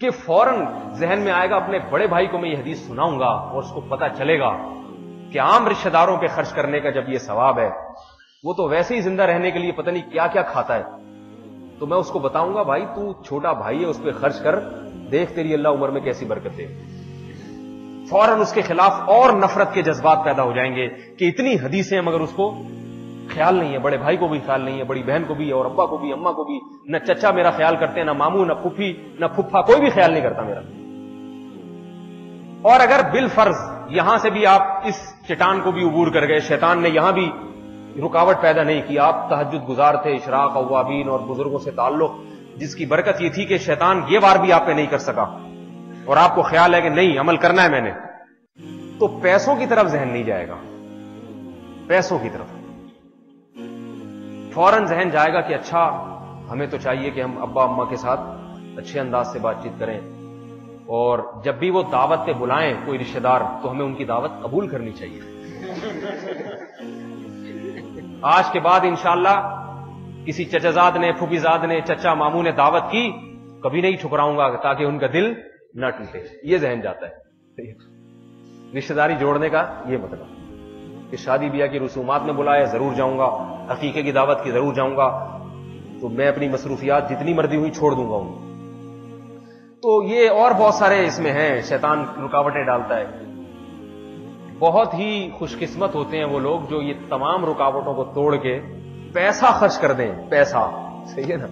کہ فوراً ذہن میں آئے گا اپنے بڑے بھائی کو میں یہ حدیث سناؤں گا اور اس کو پتا چلے گا کہ عام رشتہ داروں پہ خرچ کرنے کا جب یہ ثواب ہے, وہ تو ویسے ہی زندہ رہنے کے لیے پتہ نہیں کیا کیا کھاتا ہے, تو میں اس کو بتاؤں گا بھائی تو چھوٹا بھائی ہے, اس پہ خرچ کر, دیکھ تیری اللہ عمر میں کیسی برکت دے. فوراً اس کے خلاف اور نفرت کے جذبات پیدا ہو جائیں گے کہ اتنی حدیثیں ہیں مگر اس کو خیال نہیں ہے, بڑے بھائی کو بھی خیال نہیں ہے, بڑی بہن کو بھی, اور ابا کو بھی, اماں کو بھی, نہ چچا میرا خیال کرتے ہیں, نہ ماموں, نہ پھوپھی, نہ پھپھا, کوئی بھی خیال نہیں کرتا میرا. اور اگر بالفرض یہاں سے بھی آپ اس چٹان کو بھی عبور کر گئے, شیطان نے یہاں بھی رکاوٹ پیدا نہیں کی, آپ تہجد گزار تھے, اشراق, اوابین اور بزرگوں سے تعلق, جس کی برکت یہ تھی کہ شیطان یہ وار بھی آپ پہ نہیں کر سکا, اور آپ کو خیال ہے کہ نہیں عمل کرنا ہے میں نے, تو پیسوں کی طرف ذہن نہیں جائے گا. پیسوں کی طرف فوراً ذہن جائے گا کہ اچھا ہمیں تو چاہیے کہ ہم ابا اماں کے ساتھ اچھے انداز سے بات چیت کریں, اور جب بھی وہ دعوت پہ بلائیں کوئی رشتہ دار تو ہمیں ان کی دعوت قبول کرنی چاہیے. آج کے بعد انشاءاللہ کسی چچازاد نے، پھوپھیزاد نے، چچا ماموں نے دعوت کی، کبھی نہیں ٹھکراؤں گا تاکہ ان کا دل نہ ٹوٹے. یہ ذہن جاتا ہے. رشتہ داری جوڑنے کا یہ مطلب کہ شادی بیاہ کی رسومات میں بلایا ضرور جاؤں گا، عقیقے کی دعوت کی ضرور جاؤں گا، تو میں اپنی مصروفیات جتنی مرضی ہوئی چھوڑ دوں گا ان. تو یہ اور بہت سارے اس میں ہیں، شیطان رکاوٹیں ڈالتا ہے. بہت ہی خوش قسمت ہوتے ہیں وہ لوگ جو یہ تمام رکاوٹوں کو توڑ کے پیسہ خرچ کر دیں. پیسہ صحیح ہے نا.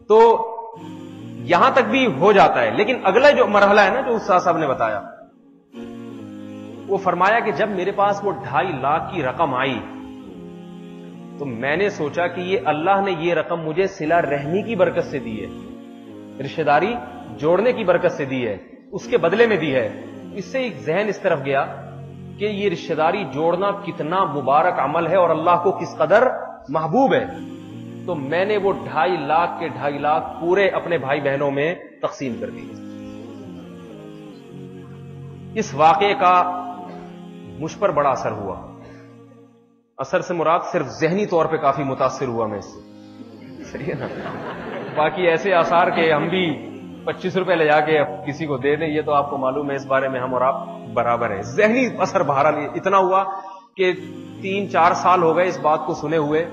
تو یہاں تک بھی ہو جاتا ہے، لیکن اگلا جو مرحلہ ہے نا جو استاد صاحب نے بتایا، وہ فرمایا کہ جب میرے پاس وہ 2.5 لاکھ کی رقم آئی تو میں نے سوچا کہ یہ اللہ نے یہ رقم مجھے صلہ رحمی کی برکت سے دی ہے، رشتہ داری جوڑنے کی برکت سے دی ہے، اس کے بدلے میں دی ہے. اس سے ایک ذہن اس طرف گیا کہ یہ رشتہ داری جوڑنا کتنا مبارک عمل ہے اور اللہ کو کس قدر محبوب ہے. تو میں نے وہ 2.5 لاکھ کے 2.5 لاکھ پورے اپنے بھائی بہنوں میں تقسیم کر دی. اس واقعے کا مجھ پر بڑا اثر ہوا. اثر سے مراد صرف ذہنی طور پہ کافی متاثر ہوا میں اس سے. صحیح ہے نا. باقی ایسے آثار کے ہم بھی 25 روپے لے جا کے کسی کو دے دیں، یہ تو آپ کو معلوم ہے، اس بارے میں ہم اور آپ برابر ہیں. ذہنی اثر بہرحال اتنا ہوا کہ 3-4 سال ہو گئے اس بات کو سنے ہوئے،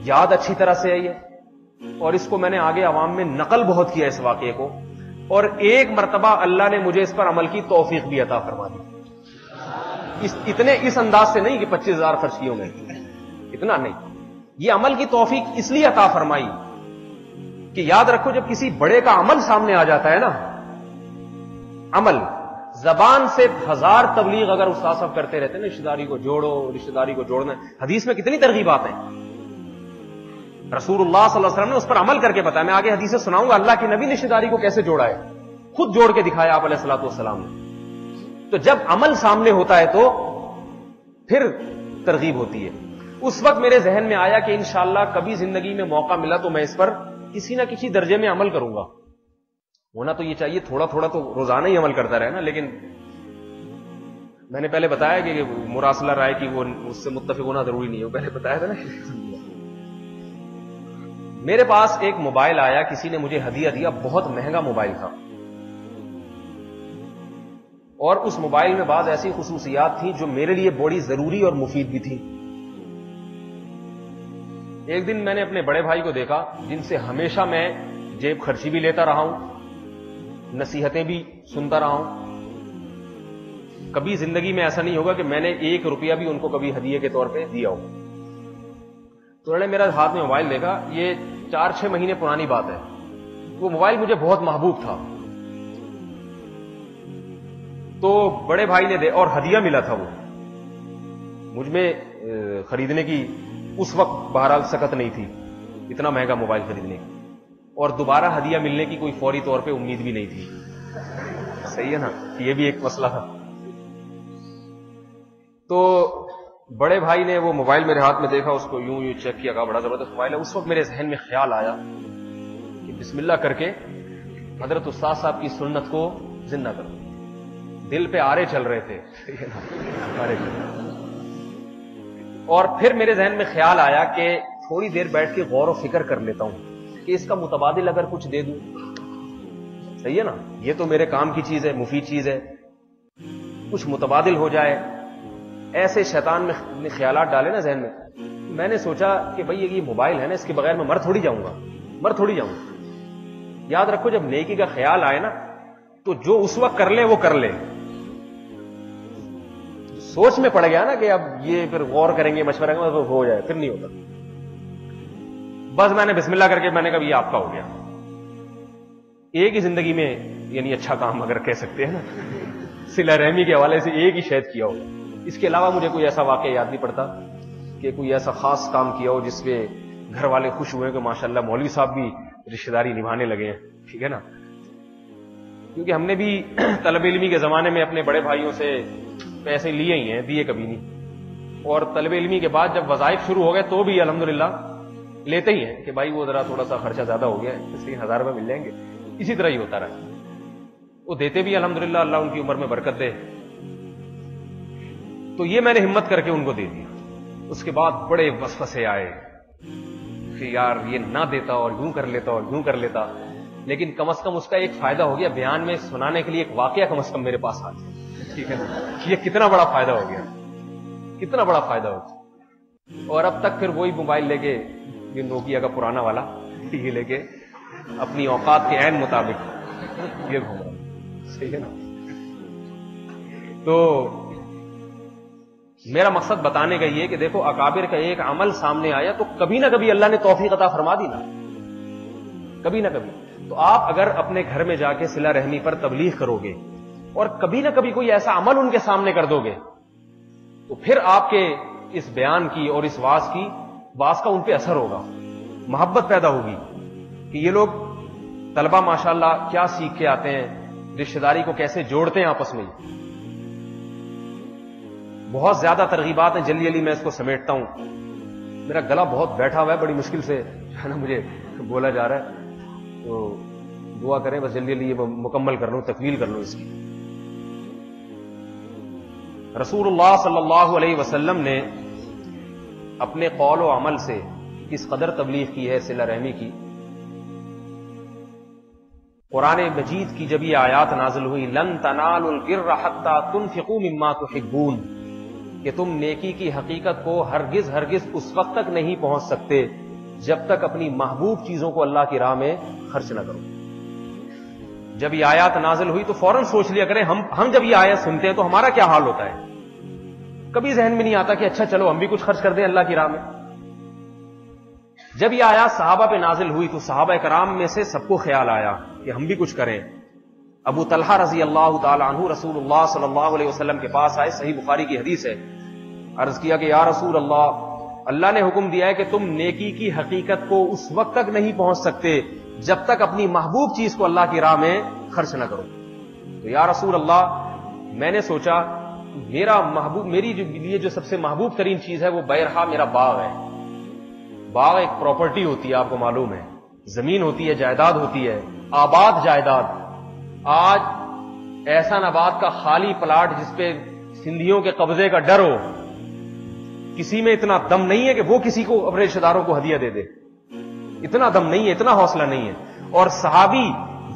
یاد اچھی طرح سے آئی ہے، اور اس کو میں نے آگے عوام میں نقل بہت کیا اس واقعے کو، اور ایک مرتبہ اللہ نے مجھے اس پر عمل کی توفیق بھی عطا فرما دی. اس انداز سے نہیں کہ 25,000 خرچ کیے ہوں گے، اتنا نہیں. یہ عمل کی توفیق اس لیے عطا فرمائی کہ یاد رکھو جب کسی بڑے کا عمل سامنے آ جاتا ہے نا، عمل زبان سے 1000 تبلیغ اگر استاد صاحب کرتے رہتے ہیں، رشتہ داری کو جوڑو، رشتہ داری کو جوڑنا، حدیث میں کتنی ترغیبات ہیں. رسول اللہ صلی اللہ علیہ وسلم نے اس پر عمل کر کے بتایا. میں آگے حدیثیں سناؤں گا اللہ کے نبی نے رشتہ داری کو کیسے جوڑا ہے، خود جوڑ کے دکھایا آپ علیہ الصلوۃ والسلام نے. تو جب عمل سامنے ہوتا ہے تو پھر ترغیب ہوتی ہے. اس وقت میرے ذہن میں آیا کہ انشاءاللہ کبھی زندگی میں موقع ملا تو میں اس پر کسی نہ کسی درجے میں عمل کروں گا. ہونا تو یہ چاہیے تھوڑا تھوڑا تو روزانہ ہی عمل کرتا رہے نا. لیکن میں نے پہلے بتایا کہ مراسلہ رائے کی وہ اس سے متفق ہونا ضروری نہیں ہے، وہ پہلے بتایا تھا نا. میرے پاس ایک موبائل آیا، کسی نے مجھے ہدیہ دیا، بہت مہنگا موبائل تھا، اور اس موبائل میں بعض ایسی خصوصیات تھیں جو میرے لیے بڑی ضروری اور مفید بھی تھی. ایک دن میں نے اپنے بڑے بھائی کو دیکھا جن سے ہمیشہ میں جیب خرچی بھی لیتا رہا ہوں، نصیحتیں بھی سنتا رہا ہوں. کبھی زندگی میں ایسا نہیں ہوگا کہ میں نے 1 روپیہ بھی ان کو کبھی ہدیے کے طور پہ دیا ہو. تو انہوں نے میرا ہاتھ میں موبائل دیکھا، یہ 4-6 مہینے پرانی بات ہے. وہ موبائل مجھے بہت محبوب تھا، تو بڑے بھائی نے اور ہدیہ ملا تھا، وہ مجھ میں خریدنے کی اس وقت بہرحال سکت نہیں تھی اتنا مہنگا موبائل خریدنے کی، اور دوبارہ ہدیہ ملنے کی کوئی فوری طور پہ امید بھی نہیں تھی. صحیح ہے نا. یہ بھی ایک مسئلہ تھا. تو بڑے بھائی نے وہ موبائل میرے ہاتھ میں دیکھا، اس کو یوں چیک کیا، کہا بڑا زبردست موبائل ہے. اس وقت میرے ذہن میں خیال آیا کہ بسم اللہ کر کے حضرت استاد صاحب کی سنت کو زندہ کروں. دل پہ آرے چل رہے تھے. اور پھر میرے ذہن میں خیال آیا کہ تھوڑی دیر بیٹھ کے غور و فکر کر لیتا ہوں کہ اس کا متبادل اگر کچھ دے دوں. صحیح ہے نا. یہ تو میرے کام کی چیز ہے، مفید چیز ہے، کچھ متبادل ہو جائے. ایسے شیطان میں خیالات ڈالے نا ذہن میں. میں نے سوچا کہ بھئی یہ موبائل ہے نا، اس کے بغیر میں مر تھوڑی جاؤں گا. یاد رکھو جب نیکی کا خیال آئے نا تو جو اس وقت کر لے وہ کر لے. سوچ میں پڑ گیا نا کہ اب یہ پھر غور کریں گے، مشورہ کریں گے، ہو جائے، پھر نہیں ہوتا. بس میں نے بسم اللہ کر کے میں نے کہا یہ آپ کا ہو گیا. ایک ہی زندگی میں یعنی اچھا کام اگر کہہ سکتے ہیں نا، صلہ رحمی کے حوالے سے ایک ہی شاید کیا ہوگا. اس کے علاوہ مجھے کوئی ایسا واقعہ یاد نہیں پڑتا کہ کوئی ایسا خاص کام کیا ہو جس پہ گھر والے خوش ہوئے کہ ماشاءاللہ مولوی صاحب بھی رشتہ داری نبھانے لگے ہیں. ٹھیک ہے نا. کیونکہ ہم نے بھی طلب علمی کے زمانے میں اپنے بڑے بھائیوں سے پیسے لیے ہی ہیں، دیے کبھی نہیں. اور طلب علمی کے بعد جب وظائف شروع ہو گئے تو بھی الحمدللہ لیتے ہی ہیں کہ بھائی وہ ذرا تھوڑا سا خرچہ زیادہ ہو گیا ہے، اس لیے 1000 روپے مل جائیں گے. اسی طرح ہی ہوتا رہا. وہ دیتے بھی الحمدللہ، اللہ ان کی عمر میں برکت دے. تو یہ میں نے ہمت کر کے ان کو دے دیا. اس کے بعد بڑے وسوسے آئے کہ یار یہ نہ دیتا اور یوں کر لیتا اور یوں کر لیتا, لیکن کم از کم اس کا ایک فائدہ ہو گیا, بیان میں سنانے کے لیے ایک واقعہ کم از کم میرے پاس آ گیا. ٹھیک ہے, یہ کتنا بڑا فائدہ ہو گیا, کتنا بڑا فائدہ ہو گیا. اور اب تک پھر وہی موبائل لے کے, یہ نوکیا کا پرانا والا, یہ لے کے اپنی اوقات کے عین مطابق یہ گھوم رہا. صحیح ہے نا. تو میرا مقصد بتانے کا یہ کہ دیکھو اکابر کا ایک عمل سامنے آیا تو کبھی نہ کبھی اللہ نے توفیق عطا فرما دی نا, کبھی نہ کبھی. تو آپ اگر اپنے گھر میں جا کے صلہ رحمی پر تبلیغ کرو گے اور کبھی نہ کبھی کوئی ایسا عمل ان کے سامنے کر دو گے, تو پھر آپ کے اس بیان کی اور اس واز کا ان پہ اثر ہوگا, محبت پیدا ہوگی کہ یہ لوگ طلبہ ماشاءاللہ کیا سیکھ کے آتے ہیں, رشتہ داری کو کیسے جوڑتے ہیں آپس میں. بہت زیادہ ترغیبات ہیں, جلدی جلدی میں اس کو سمیٹتا ہوں. میرا گلا بہت بیٹھا ہوا ہے, بڑی مشکل سے ہے نا مجھے بولا جا رہا ہے, تو دعا کریں بس جلدی جلدی یہ مکمل کر لوں, تکمیل کر لوں اس کی. رسول اللہ صلی اللہ علیہ وسلم نے اپنے قول و عمل سے کس قدر تبلیغ کی ہے صلہ رحمی کی. قرآن مجید کی جب یہ آیات نازل ہوئی, لن تنالوا البر حتى تنفقوا مما تحبون, کہ تم نیکی کی حقیقت کو ہرگز اس وقت تک نہیں پہنچ سکتے جب تک اپنی محبوب چیزوں کو اللہ کی راہ میں خرچ نہ کرو. جب یہ آیات نازل ہوئی تو فوراً سوچ لیا کریں, ہم جب یہ آیات سنتے ہیں تو ہمارا کیا حال ہوتا ہے. کبھی ذہن میں نہیں آتا کہ اچھا چلو ہم بھی کچھ خرچ کر دیں اللہ کی راہ میں. جب یہ آیات صحابہ پہ نازل ہوئی تو صحابہ کرام میں سے سب کو خیال آیا کہ ہم بھی کچھ کریں. ابو طلحہ رضی اللہ تعالی عنہ رسول اللہ صلی اللہ علیہ وسلم کے پاس آئے, صحیح بخاری کی حدیث ہے. عرض کیا کہ یا رسول اللہ نے حکم دیا ہے کہ تم نیکی کی حقیقت کو اس وقت تک نہیں پہنچ سکتے جب تک اپنی محبوب چیز کو اللہ کی راہ میں خرچ نہ کرو. تو یا رسول اللہ میں نے سوچا میری لیے جو سب سے محبوب ترین چیز ہے وہ بیرہا میرا باغ ہے. باغ ایک پراپرٹی ہوتی ہے, آپ کو معلوم ہے, زمین ہوتی ہے, جائیداد ہوتی ہے, آباد جائیداد. آج احسان آباد کا خالی پلاٹ جس پہ سندھیوں کے قبضے کا ڈر ہو, کسی میں اتنا دم نہیں ہے کہ وہ کسی کو اپنے رشتہ داروں کو ہدیہ دے دے. اتنا دم نہیں ہے, اتنا حوصلہ نہیں ہے. اور صحابی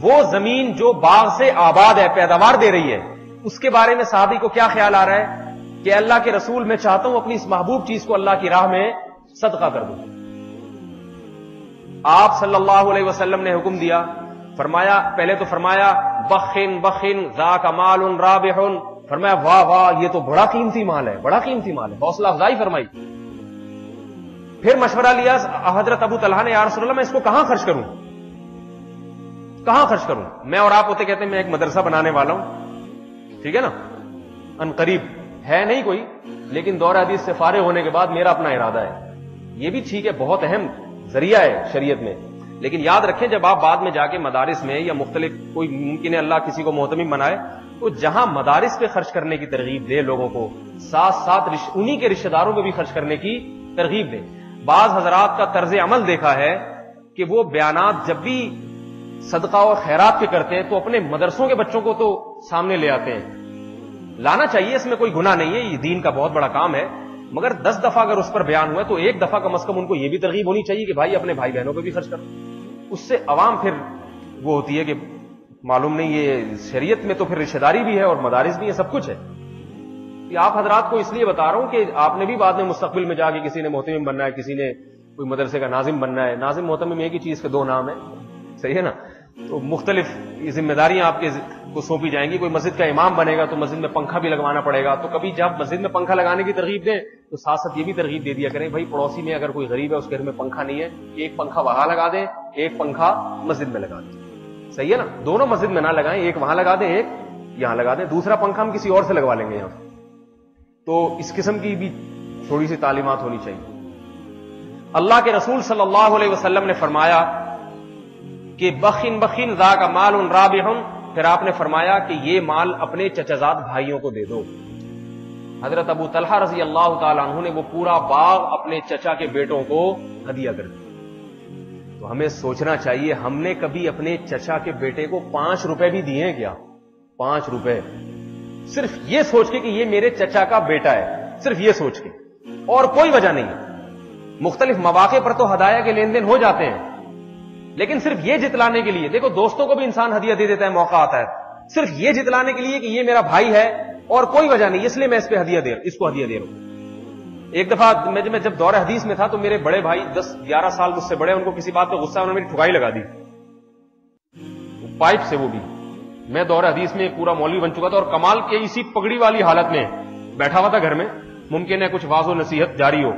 وہ زمین جو باغ سے آباد ہے, پیداوار دے رہی ہے, اس کے بارے میں صحابی کو کیا خیال آ رہا ہے کہ اللہ کے رسول میں چاہتا ہوں اپنی اس محبوب چیز کو اللہ کی راہ میں صدقہ کر دوں. آپ صلی اللہ علیہ وسلم نے حکم دیا, فرمایا, پہلے تو فرمایا بخن ذاک مال رابح, فرمایا واہ واہ یہ تو بڑا قیمتی مال ہے, بڑا قیمتی مال ہے, حوصلہ افزائی فرمائی. پھر مشورہ لیا حضرت ابو طلحہ نے, یا رسول اللہ میں اس کو کہاں خرچ کروں, کہاں خرچ کروں. میں اور آپ ہوتے کہتے ہیں میں ایک مدرسہ بنانے والا ہوں, ٹھیک ہے نا, ان قریب ہے نہیں کوئی, لیکن دور حدیث سے فارغ ہونے کے بعد میرا اپنا ارادہ ہے. یہ بھی ٹھیک ہے, بہت اہم ذریعہ ہے شریعت میں, لیکن یاد رکھیں جب آپ بعد میں جا کے مدارس میں یا مختلف کوئی ممکن ہے اللہ کسی کو محتمم بنائے, تو جہاں مدارس پہ خرچ کرنے کی ترغیب دے لوگوں کو, ساتھ ساتھ انہی کے رشتہ داروں پہ بھی خرچ کرنے کی ترغیب دے. بعض حضرات کا طرز عمل دیکھا ہے کہ وہ بیانات جب بھی صدقہ اور خیرات کے کرتے ہیں تو اپنے مدرسوں کے بچوں کو تو سامنے لے آتے ہیں. لانا چاہیے, اس میں کوئی گناہ نہیں ہے, یہ دین کا بہت بڑا کام ہے, مگر 10 دفعہ اگر اس پر بیان ہوا تو ایک دفعہ کم از کم ان کو یہ بھی ترغیب ہونی چاہیے کہ بھائی اپنے بھائی بہنوں پہ بھی خرچ کرو. اس سے عوام پھر وہ ہوتی ہے کہ معلوم نہیں, یہ شریعت میں تو پھر رشتہ داری بھی ہے اور مدارس بھی ہے, سب کچھ ہے. یہ آپ حضرات کو اس لیے بتا رہا ہوں کہ آپ نے بھی بعد میں مستقبل میں جا کے کسی نے محتمم بننا ہے, کسی نے کوئی مدرسے کا ناظم بننا ہے. ناظم محتمم ایک ہی چیز کے 2 نام ہیں, صحیح ہے نا. تو مختلف ذمہ داریاں آپ کے کو سونپی جائیں گی. کوئی مسجد کا امام بنے گا تو مسجد میں پنکھا بھی لگوانا پڑے گا, تو کبھی جب مسجد میں پنکھا لگانے کی ترغیب دیں تو ساتھ ساتھ یہ بھی ترغیب دے دیا کریں, بھائی پڑوسی میں اگر کوئی غریب ہے اس کے گھر میں پنکھا نہیں ہے, ایک پنکھا وہاں لگا دیں, ایک پنکھا مسجد میں لگا دیں. صحیح ہے نا, دونوں مسجد میں نہ لگائیں, ایک وہاں لگا دیں, ایک یہاں لگا دیں, دوسرا پنکھا ہم کسی اور سے لگوا لیں گے یہاں. تو اس قسم کی بھی تھوڑی سی تعلیمات ہونی چاہیے. اللہ کے رسول صلی اللہ علیہ وسلم نے فرمایا کہ بخن ذاک مال رابح, پھر آپ نے فرمایا کہ یہ مال اپنے چچازاد بھائیوں کو دے دو. حضرت ابو طلحہ رضی اللہ تعالی عنہ نے وہ پورا باغ اپنے چچا کے بیٹوں کو ہدیہ کر دیا. تو ہمیں سوچنا چاہیے ہم نے کبھی اپنے چچا کے بیٹے کو 5 روپے بھی دیے کیا؟ 5 روپے صرف یہ سوچ کے کہ یہ میرے چچا کا بیٹا ہے، صرف یہ سوچ کے، اور کوئی وجہ نہیں ہے۔ مختلف مواقع پر تو ہدایہ کے لین دین ہو جاتے ہیں، لیکن صرف یہ جتلانے کے لیے، دیکھو دوستوں کو بھی انسان ہدیہ دے دیتا ہے، موقع آتا ہے، صرف یہ جتلانے کے لیے کہ یہ میرا بھائی ہے اور کوئی وجہ نہیں، اس لیے میں اس کو ہدیہ دے رہا ہوں۔ ایک دفعہ میں جب دور حدیث میں تھا تو میرے بڑے بھائی 10-11 سال مجھ سے بڑے، ان کو کسی بات پہ غصہ، انہوں نے میری ٹھکائی لگا دی پائپ سے، وہ بھی میں دور حدیث میں پورا مولوی بن چکا تھا، اور کمال کے اسی پگڑی والی حالت میں بیٹھا ہوا تھا گھر میں، ممکن ہے کچھ واضح و نصیحت جاری ہو،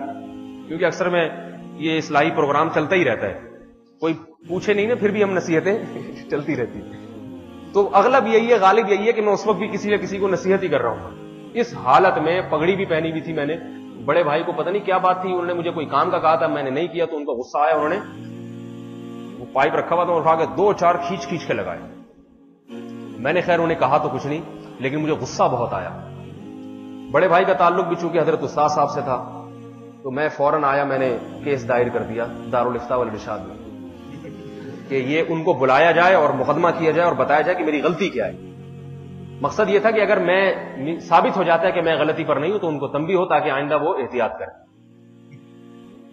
کیونکہ اکثر میں یہ اصلاحی پروگرام چلتا ہی رہتا ہے، کوئی پوچھے نہیں نا پھر بھی ہم نصیحتیں چلتی رہتی، تو اغلب یہی ہے، غالب یہی ہے کہ میں اس وقت بھی کسی نہ کسی کو نصیحت ہی کر رہا ہوں۔ اس حالت میں پگڑی بھی پہنی ہوئی تھی میں نے، بڑے بھائی کو پتہ نہیں کیا بات تھی، انہوں نے مجھے کوئی کام کا کہا تھا، میں نے نہیں کیا تو ان کو غصہ آیا، انہوں نے وہ پائپ رکھا ہوا تھا اٹھا کے 2-4 کھینچ کے لگائے۔ میں نے خیر انہیں کہا تو کچھ نہیں، لیکن مجھے غصہ بہت آیا۔ بڑے بھائی کا تعلق بھی چونکہ حضرت استاد صاحب سے تھا تو میں فوراً آیا، میں نے کیس دائر کر دیا دارالفتاء والارشاد میں کہ یہ ان کو بلایا جائے اور مقدمہ کیا جائے اور بتایا جائے کہ میری غلطی کیا ہے۔ مقصد یہ تھا کہ اگر میں ثابت ہو جاتا ہے کہ میں غلطی پر نہیں ہوں تو ان کو تنبیہ ہو تاکہ آئندہ وہ احتیاط کریں۔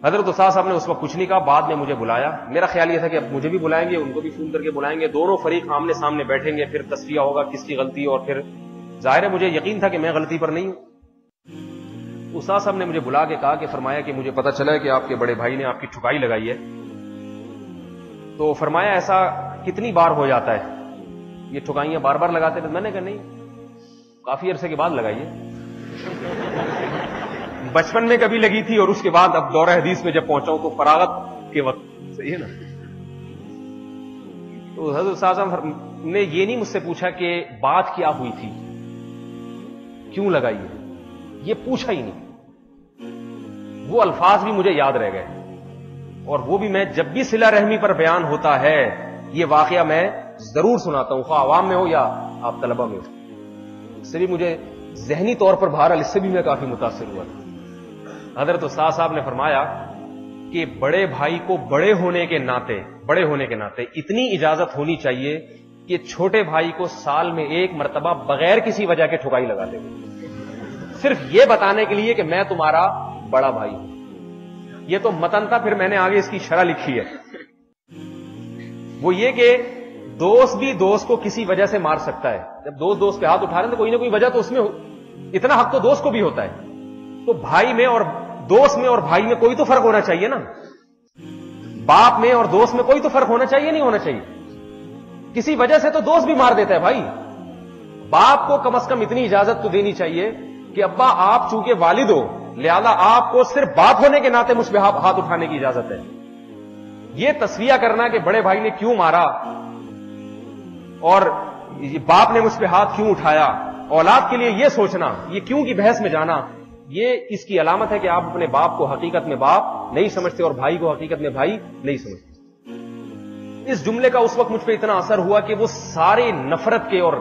حضرت استاد صاحب نے اس وقت کچھ نہیں کہا، بعد میں مجھے بلایا، میرا خیال یہ تھا کہ اب مجھے بھی بلائیں گے، ان کو بھی فون کر کے بلائیں گے، دونوں فریق آمنے سامنے بیٹھیں گے، پھر تصفیہ ہوگا کس کی غلطی، اور پھر ظاہر ہے مجھے یقین تھا کہ میں غلطی پر نہیں ہوں۔ استاد صاحب نے مجھے بلا کے کہا کہ فرمایا کہ مجھے پتا چلا ہے کہ آپ کے بڑے بھائی نے آپ کی ٹھکائی لگائی ہے، تو فرمایا ایسا کتنی بار ہو جاتا ہے، یہ ٹھکائیاں بار بار لگاتے ہیں؟ میں نے کہا نہیں، کافی عرصے کے بعد لگائی ہے، بچپن میں کبھی لگی تھی اور اس کے بعد اب دور حدیث میں جب پہنچا ہوں تو فراغت کے وقت، صحیح ہے نا۔ تو حضرت صاحب نے یہ نہیں مجھ سے پوچھا کہ بات کیا ہوئی تھی، کیوں لگائی ہے، یہ پوچھا ہی نہیں۔ وہ الفاظ بھی مجھے یاد رہ گئے، اور وہ بھی میں جب بھی صلہ رحمی پر بیان ہوتا ہے یہ واقعہ میں ضرور سناتا ہوں، خواہ عوام میں ہو یا آپ طلبہ میں ہو۔ اس سے بھی مجھے ذہنی طور پر بہرحال اس سے بھی میں کافی متاثر ہوا تھا۔ حضرت استاد صاحب نے فرمایا کہ بڑے بھائی کو بڑے ہونے کے ناطے اتنی اجازت ہونی چاہیے کہ چھوٹے بھائی کو سال میں ایک مرتبہ بغیر کسی وجہ کے ٹھکائی لگا دے، صرف یہ بتانے کے لیے کہ میں تمہارا بڑا بھائی ہوں۔ یہ تو متن تھا، پھر میں نے آگے اس کی شرح لکھی ہے، وہ یہ کہ دوست بھی دوست کو کسی وجہ سے مار سکتا ہے۔ جب دوست پہ ہاتھ اٹھا رہے ہیں تو کوئی نہ کوئی وجہ تو اس میں اتنا حق تو دوست کو بھی ہوتا ہے، تو بھائی میں اور دوست میں اور بھائی میں کوئی تو فرق ہونا چاہیے نا، باپ میں اور دوست میں کوئی تو فرق ہونا چاہیے، نہیں ہونا چاہیے؟ کسی وجہ سے تو دوست بھی مار دیتا ہے بھائی، باپ کو کم از کم اتنی اجازت تو دینی چاہیے کہ ابا آپ چونکہ والد ہو لہذا آپ کو صرف باپ ہونے کے ناطے مجھ پہ ہاتھ اٹھانے کی اجازت ہے۔ یہ تصفیہ کرنا کہ بڑے بھائی نے کیوں مارا اور باپ نے مجھ پہ ہاتھ کیوں اٹھایا، اولاد کے لیے یہ سوچنا، یہ کیوں کی بحث میں جانا، یہ اس کی علامت ہے کہ آپ اپنے باپ کو حقیقت میں باپ نہیں سمجھتے اور بھائی کو حقیقت میں بھائی نہیں سمجھتے۔ اس جملے کا اس وقت مجھ پہ اتنا اثر ہوا کہ وہ سارے نفرت کے اور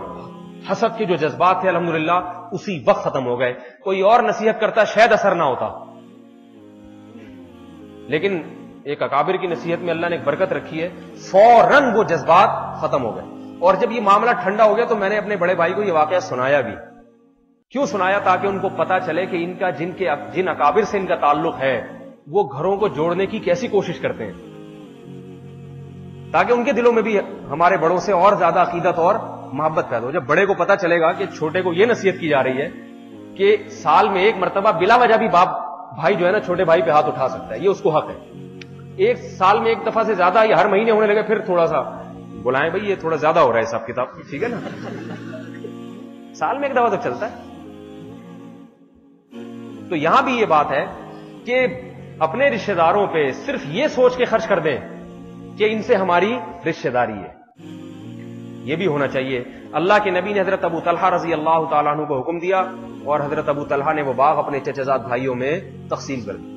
حسد کے جو جذبات تھے الحمدللہ اسی وقت ختم ہو گئے۔ کوئی اور نصیحت کرتا شاید اثر نہ ہوتا، لیکن ایک اکابر کی نصیحت میں اللہ نے ایک برکت رکھی ہے، فوراً وہ جذبات ختم ہو گئے۔ اور جب یہ معاملہ ٹھنڈا ہو گیا تو میں نے اپنے بڑے بھائی کو یہ واقعہ سنایا بھی۔ کیوں سنایا؟ تاکہ ان کو پتا چلے کہ ان کا جن اکابر سے ان کا تعلق ہے وہ گھروں کو جوڑنے کی کیسی کوشش کرتے ہیں، تاکہ ان کے دلوں میں بھی ہمارے بڑوں سے اور زیادہ عقیدت اور محبت پیدا ہو۔ جب بڑے کو پتا چلے گا کہ چھوٹے کو یہ نصیحت کی جا رہی ہے کہ سال میں ایک مرتبہ بلا وجہ بھی بھائی جو ہے نا چھوٹے بھائی پہ ہاتھ اٹھا سکتا ہے، یہ اس کو حق ہے، ایک سال میں ایک دفعہ سے زیادہ یا ہر مہینے ہونے لگے پھر تھوڑا سا بلائیں بھائی یہ تھوڑا زیادہ ہو رہا ہے حساب کتاب، ٹھیک ہے نا، سال میں ایک دفعہ تو چلتا ہے۔ تو یہاں بھی یہ بات ہے کہ اپنے رشتہ داروں پہ صرف یہ سوچ کے خرچ کر دیں کہ ان سے ہماری رشتہ داری ہے، یہ بھی ہونا چاہیے۔ اللہ کے نبی نے حضرت ابو طلحہ رضی اللہ تعالیٰ عنہ کو حکم دیا اور حضرت ابو طلحہ نے وہ باغ اپنے چچا زاد بھائیوں میں تقسیم کر دی۔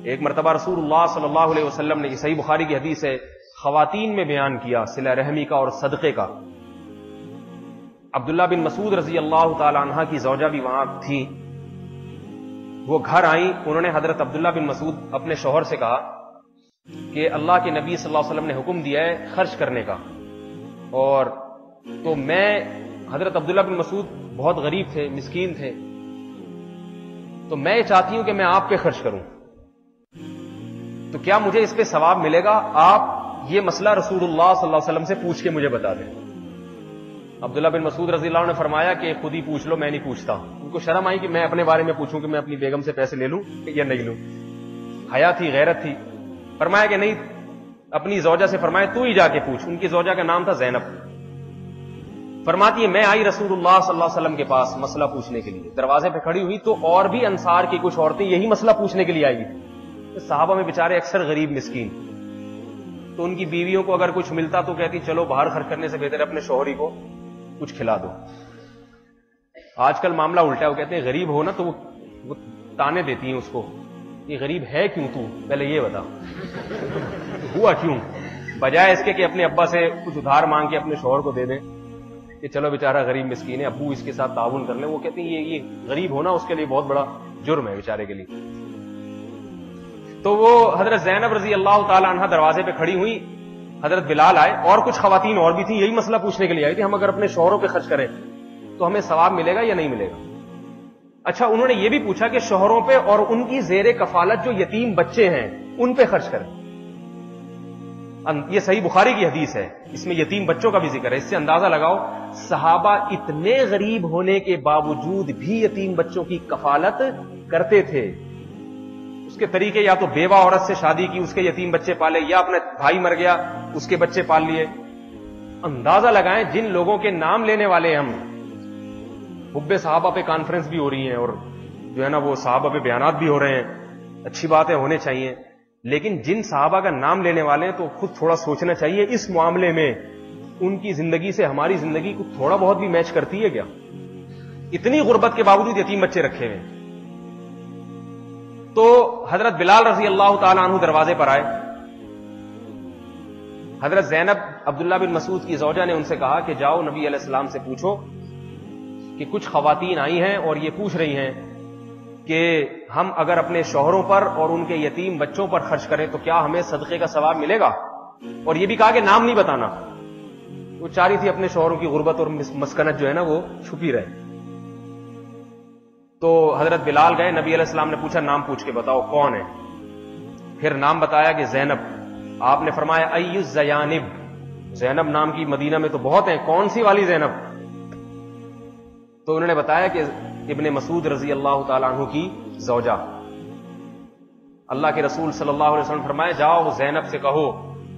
ایک مرتبہ رسول اللہ صلی اللہ علیہ وسلم نے، یہ صحیح بخاری کی حدیث ہے، خواتین میں بیان کیا صلہ رحمی کا اور صدقے کا۔ عبداللہ بن مسعود رضی اللہ تعالی عنہ کی زوجہ بھی وہاں تھی، وہ گھر آئیں، انہوں نے حضرت عبداللہ بن مسعود اپنے شوہر سے کہا کہ اللہ کے نبی صلی اللہ علیہ وسلم نے حکم دیا ہے خرچ کرنے کا، اور تو میں حضرت عبداللہ بن مسعود بہت غریب تھے، مسکین تھے، تو میں چاہتی ہوں کہ میں آپ پہ خرچ کروں، تو کیا مجھے اس پہ ثواب ملے گا؟ آپ یہ مسئلہ رسول اللہ صلی اللہ علیہ وسلم سے پوچھ کے مجھے بتا دیں۔ عبداللہ بن مسعود رضی اللہ عنہ نے فرمایا کہ خود ہی پوچھ لو، میں نہیں پوچھتا۔ ان کو شرم آئی کہ میں اپنے بارے میں پوچھوں کہ میں اپنی بیگم سے پیسے لے لوں یا نہیں لوں، حیا تھی، غیرت تھی۔ فرمایا کہ نہیں، اپنی زوجہ سے فرمایا تو ہی جا کے پوچھ۔ ان کی زوجہ کا نام تھا زینب۔ فرماتی ہے میں آئی رسول اللہ صلی اللہ علیہ وسلم کے پاس مسئلہ پوچھنے کے لیے، دروازے پہ کھڑی ہوئی تو اور بھی انصار کی کچھ عورتیں یہی مسئلہ پوچھنے کے لیے آئی تھی۔ صحابہ میں بیچارے اکثر غریب مسکین، تو ان کی بیویوں کو اگر کچھ ملتا تو کہتی چلو باہر خرچ کرنے سے بہتر اپنے شوہری کو کچھ کھلا دو۔ آج کل معاملہ الٹا ہے، وہ کہتے ہیں غریب ہو نا تو وہ تانے دیتی ہیں اس کو، یہ غریب ہے کیوں تو، پہلے یہ بتا ہوا کیوں، بجائے اس کے کہ اپنے ابا سے کچھ ادھار مانگ کے اپنے شوہر کو دے دیں کہ چلو بیچارہ غریب مسکین ہے، ابو اس کے ساتھ تعاون کر لیں۔ وہ کہتے ہیں یہ غریب ہونا اس کے لیے بہت بڑا جرم ہے بیچارے کے لیے۔ تو وہ حضرت زینب رضی اللہ تعالی عنہ دروازے پہ کھڑی ہوئی، حضرت بلال آئے، اور کچھ خواتین اور بھی تھیں، یہی مسئلہ پوچھنے کے لیے آئی تھی ہم اگر اپنے شوہروں پہ خرچ کریں تو ہمیں ثواب ملے گا یا نہیں ملے گا۔ اچھا، انہوں نے یہ بھی پوچھا کہ شوہروں پہ اور ان کی زیر کفالت جو یتیم بچے ہیں ان پہ خرچ کریں۔ یہ صحیح بخاری کی حدیث ہے، اس میں یتیم بچوں کا بھی ذکر ہے۔ اس سے اندازہ لگاؤ صحابہ اتنے غریب ہونے کے باوجود بھی یتیم بچوں کی کفالت کرتے تھے۔ اس کے طریقے یا تو بیوہ عورت سے شادی کی، اس کے یتیم بچے پالے، یا اپنا بھائی مر گیا اس کے بچے پال لیے۔ اندازہ لگائیں جن لوگوں کے نام لینے والے ہم، حب صحابہ پہ کانفرنس بھی ہو رہی ہیں اور جو ہے نا وہ صحابہ پہ بیانات بھی ہو رہے ہیں، اچھی باتیں ہونے چاہیے، لیکن جن صحابہ کا نام لینے والے ہیں تو خود تھوڑا سوچنا چاہیے اس معاملے میں ان کی زندگی سے ہماری زندگی کو تھوڑا بہت بھی میچ کرتی ہے کیا؟ اتنی غربت کے باوجود یتیم بچے رکھے ہوئے۔ تو حضرت بلال رضی اللہ تعالی عنہ دروازے پر آئے۔ حضرت زینب عبداللہ بن مسعود کی زوجہ نے ان سے کہا کہ جاؤ نبی علیہ السلام سے پوچھو کہ کچھ خواتین آئی ہیں اور یہ پوچھ رہی ہیں کہ ہم اگر اپنے شوہروں پر اور ان کے یتیم بچوں پر خرچ کریں تو کیا ہمیں صدقے کا ثواب ملے گا؟ اور یہ بھی کہا کہ نام نہیں بتانا، وہ چاہ رہی تھی اپنے شوہروں کی غربت اور مسکنت جو ہے نا وہ چھپی رہے۔ تو حضرت بلال گئے، نبی علیہ السلام نے پوچھا نام پوچھ کے بتاؤ کون ہے؟ پھر نام بتایا کہ زینب۔ آپ نے فرمایا ای الزیانب، زینب نام کی مدینہ میں تو بہت ہیں، کون سی والی زینب؟ تو انہوں نے بتایا کہ ابن مسعود رضی اللہ تعالیٰ عنہ کی زوجہ۔ اللہ کے رسول صلی اللہ علیہ وسلم فرمایا جاؤ زینب سے کہو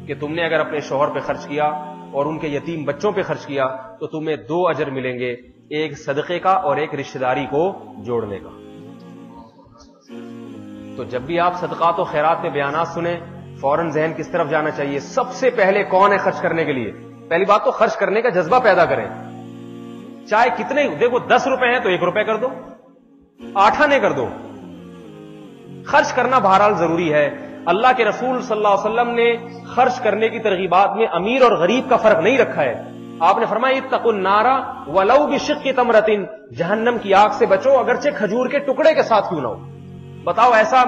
کہ تم نے اگر اپنے شوہر پہ خرچ کیا اور ان کے یتیم بچوں پہ خرچ کیا تو تمہیں 2 اجر ملیں گے، ایک صدقے کا اور ایک رشتہ داری کو جوڑنے کا۔ تو جب بھی آپ صدقات و خیرات میں بیانات سنیں فوراً ذہن کس طرف جانا چاہیے؟ سب سے پہلے کون ہے خرچ کرنے کے لیے؟ پہلی بات تو خرچ کرنے کا جذبہ پیدا کریں، چاہے کتنے، دیکھو 10 روپے ہیں تو 1 روپے کر دو، 8 آنے کر دو، خرچ کرنا بہرحال ضروری ہے۔ اللہ کے رسول صلی اللہ علیہ وسلم نے خرچ کرنے کی ترغیبات میں امیر اور غریب کا فرق نہیں رکھا ہے۔ آپ نے فرمایا اتقوا النار ولو بشق تمرۃ، جہنم کی آگ سے بچو اگرچہ کھجور کے ٹکڑے کے ساتھ کیوں نہ ہو۔ بتاؤ ایسا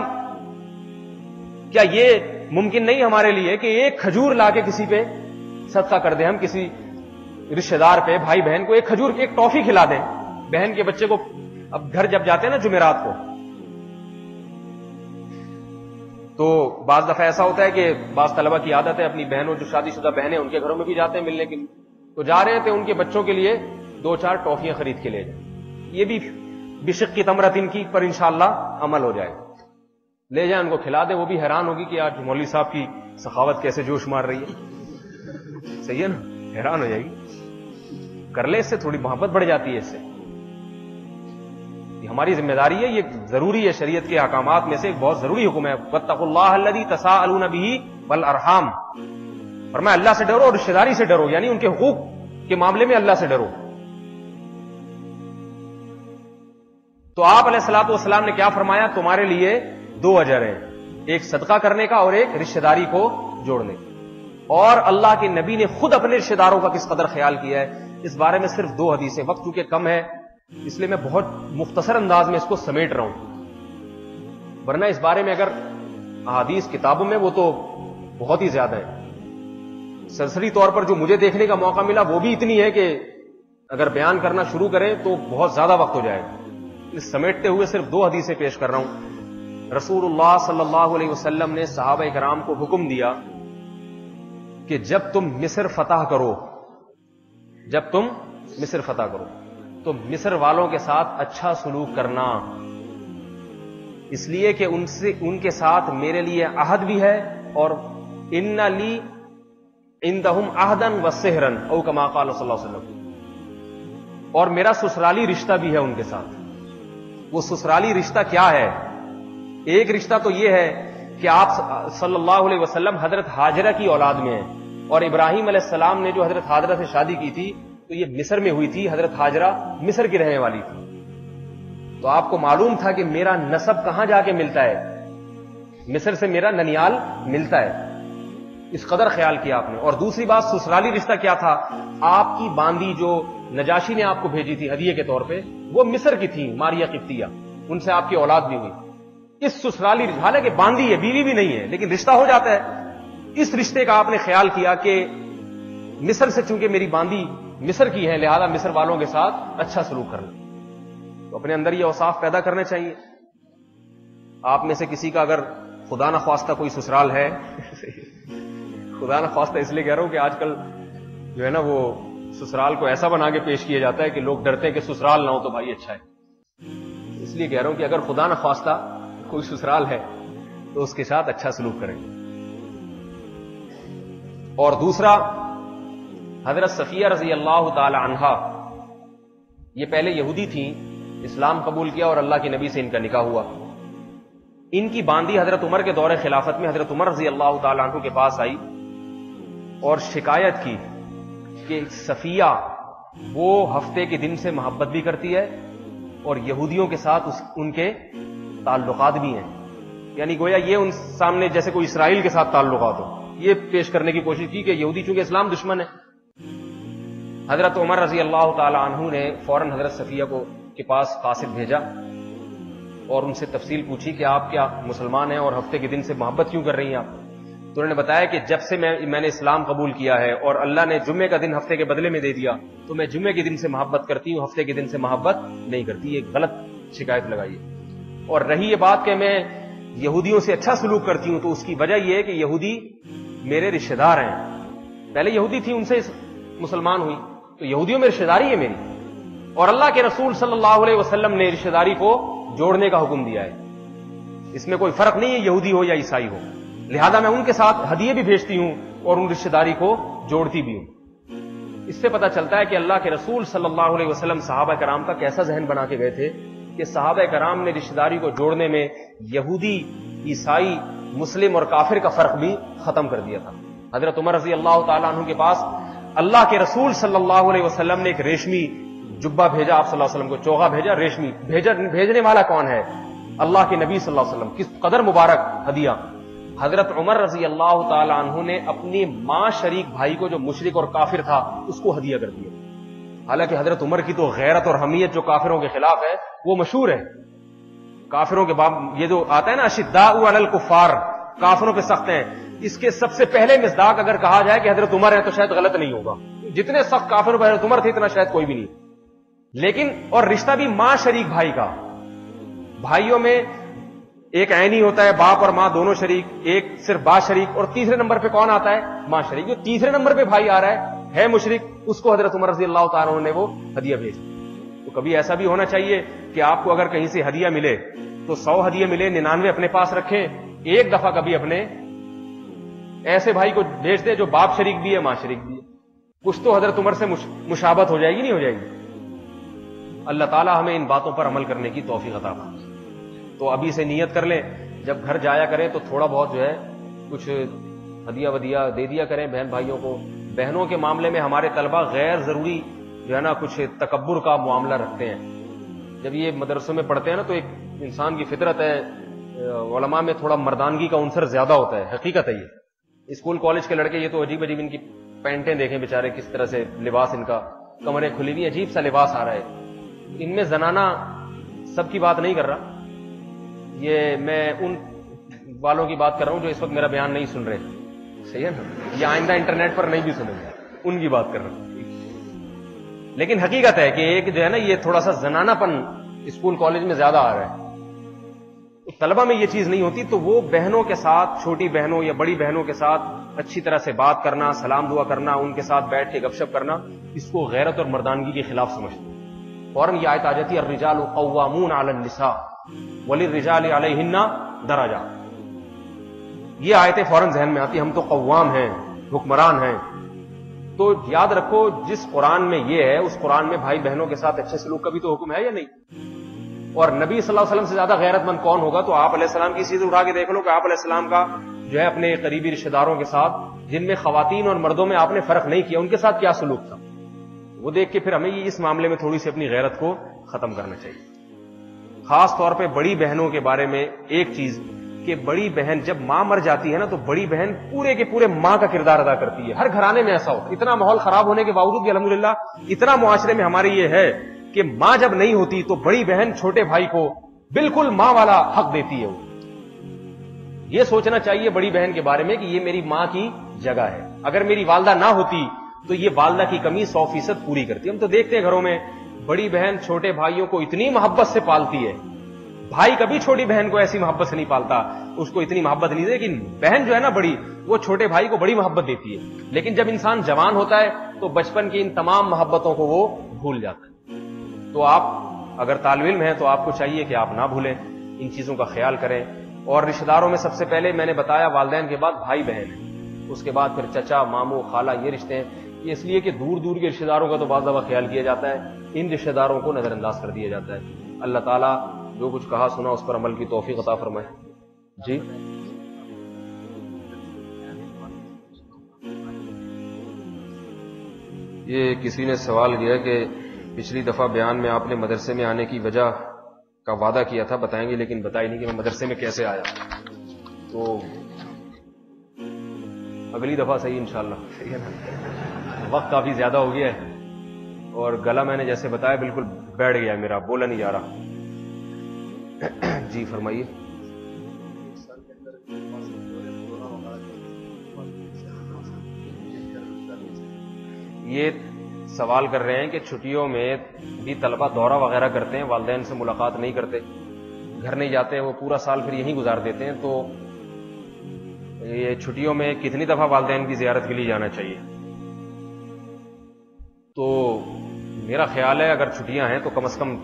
کیا یہ ممکن نہیں ہمارے لیے کہ ایک کھجور لا کے کسی پہ صدقہ کر دیں؟ ہم کسی رشتہ دار پہ، بھائی بہن کو ایک کھجور کی ایک ٹافی کھلا دیں، بہن کے بچے کو اب گھر جب جاتے ہیں نا جمعرات کو، تو بعض دفعہ ایسا ہوتا ہے کہ بعض طلبہ کی عادت ہے اپنی بہنوں جو شادی شدہ بہنیں ان کے گھروں میں بھی جاتے ہیں ملنے کے لیے، تو جا رہے تھے ان کے بچوں کے لیے 2-4 ٹافیاں خرید کے لے جائیں۔ یہ بھی بشق کی تمرۃ ان کی پر انشاءاللہ عمل ہو جائے، لے جائیں ان کو کھلا دیں۔ وہ بھی حیران ہوگی کہ آج مولوی صاحب کی سخاوت کیسے جوش مار رہی ہے، صحیح ہے نا، حیران ہو جائے گی۔ کر لے، اس سے تھوڑی محبت بڑھ جاتی ہے، اس سے یہ ہماری ذمہ داری ہے، یہ ضروری ہے، شریعت کے احکامات میں سے ایک بہت ضروری حکم ہے۔ واتقوا اللہ الذی تساءلون بہ والارحام، فرمایا اللہ سے ڈرو اور رشتہ داری سے ڈرو، یعنی ان کے حقوق کے معاملے میں اللہ سے ڈرو۔ تو آپ علیہ الصلوۃ والسلام نے کیا فرمایا؟ تمہارے لیے 2 اجر ہیں، ایک صدقہ کرنے کا اور ایک رشتہ داری کو جوڑنے کا۔ اور اللہ کے نبی نے خود اپنے رشتہ داروں کا کس قدر خیال کیا ہے، اس بارے میں صرف 2 حدیثیں، وقت چونکہ کم ہے اس لیے میں بہت مختصر انداز میں اس کو سمیٹ رہا ہوں، ورنہ اس بارے میں اگر احادیث کتابوں میں وہ تو بہت ہی زیادہ ہے۔ سرسری طور پر جو مجھے دیکھنے کا موقع ملا وہ بھی اتنی ہے کہ اگر بیان کرنا شروع کریں تو بہت زیادہ وقت ہو جائے گا، سمیٹتے ہوئے صرف 2 حدیثیں پیش کر رہا ہوں۔ رسول اللہ صلی اللہ علیہ وسلم نے صحابہ کرام کو حکم دیا کہ جب تم مصر فتح کرو تو مصر والوں کے ساتھ اچھا سلوک کرنا، اس لیے کہ ان کے ساتھ میرے لیے عہد بھی ہے، اور ان لی عندہم عہدن وسحرن او کما قال صلی اللہ علیہ وسلم، اور میرا سسرالی رشتہ بھی ہے ان کے ساتھ۔ وہ سسرالی رشتہ کیا ہے؟ ایک رشتہ تو یہ ہے کہ آپ صلی اللہ علیہ وسلم حضرت ہاجرہ کی اولاد میں ہیں، اور ابراہیم علیہ السلام نے جو حضرت ہاجرہ سے شادی کی تھی تو یہ مصر میں ہوئی تھی، حضرت ہاجرہ مصر کی رہنے والی تھی، تو آپ کو معلوم تھا کہ میرا نسب کہاں جا کے ملتا ہے، مصر سے میرا ننیال ملتا ہے، اس قدر خیال کیا آپ نے۔ اور دوسری بات، سسرالی رشتہ کیا تھا؟ آپ کی باندی جو نجاشی نے آپ کو بھیجی تھی ہدیے کے طور پہ، وہ مصر کی تھی، ماریہ قبطیہ، ان سے آپ کی اولاد بھی ہوئی۔ اس سسرالی، حالانکہ باندی ہے، بیوی بھی نہیں ہے، لیکن رشتہ ہو جاتا ہے، اس رشتے کا آپ نے خیال کیا کہ مصر سے چونکہ میری باندی مصر کی ہے، لہذا مصر والوں کے ساتھ اچھا سلوک کرنا۔ تو اپنے اندر یہ اوصاف پیدا کرنے چاہیے۔ آپ میں سے کسی کا اگر خدا نہ خواستہ کوئی سسرال ہے خدا نہ خواستہ اس لیے کہہ رہا ہوں کہ آج کل جو ہے نا وہ سسرال کو ایسا بنا کے پیش کیا جاتا ہے کہ لوگ ڈرتے ہیں کہ سسرال نہ ہو تو بھائی اچھا ہے، اس لیے کہہ رہا ہوں کہ اگر خدا نہ خواستہ کوئی سسرال ہے تو اس کے ساتھ اچھا سلوک کریں۔ اور دوسرا، حضرت صفیہ رضی اللہ تعالی عنہا، یہ پہلے یہودی تھیں، اسلام قبول کیا اور اللہ کے نبی سے ان کا نکاح ہوا۔ ان کی باندی حضرت عمر کے دور خلافت میں حضرت عمر رضی اللہ تعالی عنہ کے پاس آئی اور شکایت کی کہ صفیہ وہ ہفتے کے دن سے محبت بھی کرتی ہے اور یہودیوں کے ساتھ ان کے تعلقات بھی ہیں، یعنی گویا یہ ان سامنے جیسے کوئی اسرائیل کے ساتھ تعلقات ہو، یہ پیش کرنے کی کوشش کی کہ یہودی چونکہ اسلام دشمن ہے۔ حضرت عمر رضی اللہ تعالی عنہ نے فوراً حضرت صفیہ کے پاس قاصد بھیجا اور ان سے تفصیل پوچھی کہ آپ کیا مسلمان ہیں اور ہفتے کے دن سے محبت کیوں کر رہی ہیں آپ؟ تو انہوں نے بتایا کہ جب سے میں نے اسلام قبول کیا ہے اور اللہ نے جمعے کا دن ہفتے کے بدلے میں دے دیا تو میں جمعے کے دن سے محبت کرتی ہوں، ہفتے کے دن سے محبت نہیں کرتی۔ یہ غلط شکایت لگائی ہے۔ اور رہی یہ بات کہ میں یہودیوں سے اچھا سلوک کرتی ہوں، تو اس کی وجہ یہ ہے کہ یہودی میرے رشتہ دار ہیں، پہلے یہودی تھی، ان سے مسلمان ہوئی تو یہودیوں میں رشتہ داری ہے میری، اور اللہ کے رسول صلی اللہ علیہ وسلم نے رشتہ داری کو جوڑنے کا حکم دیا ہے، اس میں کوئی فرق نہیں ہے یہودی ہو یا عیسائی ہو، لہذا میں ان کے ساتھ ہدیے بھی بھیجتی ہوں اور ان رشتہ داری کو جوڑتی بھی ہوں۔ اس سے پتہ چلتا ہے کہ اللہ کے رسول صلی اللہ علیہ وسلم صحابہ کرام کا کیسا ذہن بنا کے گئے تھے کہ صحابہ کرام نے رشتہ داری کو جوڑنے میں یہودی، عیسائی، مسلم اور کافر کا فرق بھی ختم کر دیا تھا۔ حضرت عمر رضی اللہ تعالیٰ عنہ کے پاس اللہ کے رسول صلی اللہ علیہ وسلم نے ایک ریشمی جبہ بھیجا، آپ صلی اللہ علیہ وسلم کو چوغا بھیجا ریشمی، بھیجنے والا کون ہے؟ اللہ کے نبی صلی اللہ علیہ وسلم۔ کس قدر مبارک ہدیہ! حضرت عمر رضی اللہ تعالی عنہ نے اپنی ماں شریک بھائی کو جو مشرک اور کافر تھا اس کو ہدیہ کر دیا۔ حالانکہ حضرت عمر کی تو غیرت اور حمیت جو کافروں کے خلاف ہے وہ مشہور ہے، کافروں کے باب یہ جو آتا ہے نا اشداء علی الکفار، کافروں پہ سخت ہیں، اس کے سب سے پہلے مصداق اگر کہا جائے کہ حضرت عمر ہے تو شاید غلط نہیں ہوگا، جتنے سخت کافروں پہ حضرت عمر تھے اتنا شاید کوئی بھی نہیں۔ لیکن اور رشتہ بھی ماں شریک بھائی کا، بھائیوں میں ایک عینی ہوتا ہے، باپ اور ماں دونوں شریک، ایک صرف با شریک، اور تیسرے نمبر پہ کون آتا ہے؟ ماں شریک۔ جو تیسرے نمبر پہ بھائی آ رہا ہے مشرک، اس کو حضرت عمر رضی اللہ تعالیٰ عنہ نے وہ ہدیہ بھیجا۔ تو کبھی ایسا بھی ہونا چاہیے کہ آپ کو اگر کہیں سے ہدیہ ملے تو 100 ہدیے ملے، 99 اپنے پاس رکھیں، ایک دفعہ کبھی اپنے ایسے بھائی کو بھیج دے جو باپ شریک بھی ہے ماں شریک بھی ہے، کچھ تو حضرت عمر سے مشابہت ہو جائے گی، نہیں ہو جائے گی؟ اللہ تعالیٰ ہمیں ان باتوں پر عمل کرنے کی توفیق عطا فرمائے۔ تو ابھی سے نیت کر لیں، جب گھر جایا کریں تو تھوڑا بہت جو ہے کچھ ہدیہ ودیہ دے دیا کریں بہن بھائیوں کو۔ بہنوں کے معاملے میں ہمارے طلبہ غیر ضروری جو ہے نا کچھ تکبر کا معاملہ رکھتے ہیں۔ جب یہ مدرسوں میں پڑھتے ہیں نا تو ایک انسان کی فطرت ہے، علماء میں تھوڑا مردانگی کا عنصر زیادہ ہوتا ہے، حقیقت ہے یہ۔ اسکول کالج کے لڑکے یہ تو عجیب عجیب ان کی پینٹیں دیکھیں بیچارے، کس طرح سے لباس ان کا، کمریں کھلی ہوئی، عجیب سا لباس آ رہا ہے۔ ان میں زنانہ سب کی بات نہیں کر رہا، یہ میں ان والوں کی بات کر رہا ہوں جو اس وقت میرا بیان نہیں سن رہے، صحیح ہے نا، یا آئندہ انٹرنیٹ پر نہیں بھی سنیں گے، ان کی بات کر رہا ہوں۔ لیکن حقیقت ہے کہ ایک جو ہے نا یہ تھوڑا سا زنانہ پن اسکول کالج میں زیادہ آ رہا ہے. طلبہ میں یہ چیز نہیں ہوتی تو وہ بہنوں کے ساتھ، چھوٹی بہنوں یا بڑی بہنوں کے ساتھ اچھی طرح سے بات کرنا، سلام دعا کرنا، ان کے ساتھ بیٹھ کے گپ شپ کرنا، اس کو غیرت اور مردانگی کے خلاف سمجھتے ہیں. فوراً یہ آیت آ جاتی ہے الرجال قوامون علی النساء وللرجال علیہن درجہ. یہ آیتیں فوراً ذہن میں آتی، ہم تو قوام ہیں، حکمران ہیں. تو یاد رکھو جس قرآن میں یہ ہے اس قرآن میں بھائی بہنوں کے ساتھ اچھے سلوک کا بھی تو حکم ہے یا نہیں؟ اور نبی صلی اللہ علیہ وسلم سے زیادہ غیرت مند کون ہوگا؟ تو آپ علیہ السلام کی چیز اٹھا کے دیکھ لو کہ آپ علیہ السلام کا جو ہے اپنے قریبی رشتے داروں کے ساتھ، جن میں خواتین اور مردوں میں آپ نے فرق نہیں کیا، ان کے ساتھ کیا سلوک تھا. وہ دیکھ کے پھر ہمیں اس معاملے میں تھوڑی سی اپنی غیرت کو ختم کرنا چاہیے. خاص طور پہ بڑی بہنوں کے بارے میں ایک چیز کہ بڑی بہن جب ماں مر جاتی ہے نا تو بڑی بہن پورے کے پورے ماں کا کردار ادا کرتی ہے. ہر گھرانے میں ایسا ہو، اتنا ماحول خراب ہونے کے باوجود بھی الحمدللہ اتنا معاشرے میں ہمارے یہ ہے کہ ماں جب نہیں ہوتی تو بڑی بہن چھوٹے بھائی کو بالکل ماں والا حق دیتی ہے. وہ یہ سوچنا چاہیے بڑی بہن کے بارے میں کہ یہ میری ماں کی جگہ ہے. اگر میری والدہ نہ ہوتی تو یہ والدہ کی کمی 100% پوری کرتی. ہم تو دیکھتے ہیں گھروں میں بڑی بہن چھوٹے بھائیوں کو اتنی محبت سے پالتی ہے، بھائی کبھی چھوٹی بہن کو ایسی محبت سے نہیں پالتا، اس کو اتنی محبت نہیں دے. لیکن بہن جو ہے نا بڑی، وہ چھوٹے بھائی کو بڑی محبت دیتی ہے. لیکن جب انسان جوان ہوتا ہے تو بچپن کی ان تمام محبتوں کو وہ بھول جاتا ہے. تو آپ اگر طالب علم ہیں تو آپ کو چاہیے کہ آپ نہ بھولیں، ان چیزوں کا خیال کریں. اور رشتہ داروں میں سب سے پہلے میں نے بتایا والدین کے بعد بھائی بہن ہیں، اس کے بعد پھر چچا، ماموں، خالہ، یہ رشتے ہیں. یہ اس لیے کہ دور دور کے رشتہ داروں کا تو بعض دفعہ خیال کیا جاتا ہے، ان رشتہ داروں کو نظر انداز کر دیا جاتا ہے. اللہ تعالیٰ جو کچھ کہا سنا اس پر عمل کی توفیق عطا فرمائے. جی یہ کسی نے سوال کیا کہ پچھلی دفعہ بیان میں آپ نے مدرسے میں آنے کی وجہ کا وعدہ کیا تھا، بتائیں گے، لیکن بتائی نہیں کہ میں مدرسے میں کیسے آیا. تو اگلی دفعہ صحیح انشاءاللہ. صحیح ہے نا، وقت کافی زیادہ ہو گیا ہے اور گلا میں نے جیسے بتایا بالکل بیٹھ گیا میرا، بولا نہیں جا رہا. جی فرمائیے. یہ سوال کر رہے ہیں کہ چھٹیوں میں بھی طلبہ دورہ وغیرہ کرتے ہیں، والدین سے ملاقات نہیں کرتے، گھر نہیں جاتے، وہ پورا سال پھر یہیں گزار دیتے ہیں. تو یہ چھٹیوں میں کتنی دفعہ والدین کی زیارت کے لیے جانا چاہیے؟ تو میرا خیال ہے اگر چھٹیاں ہیں تو کم از کم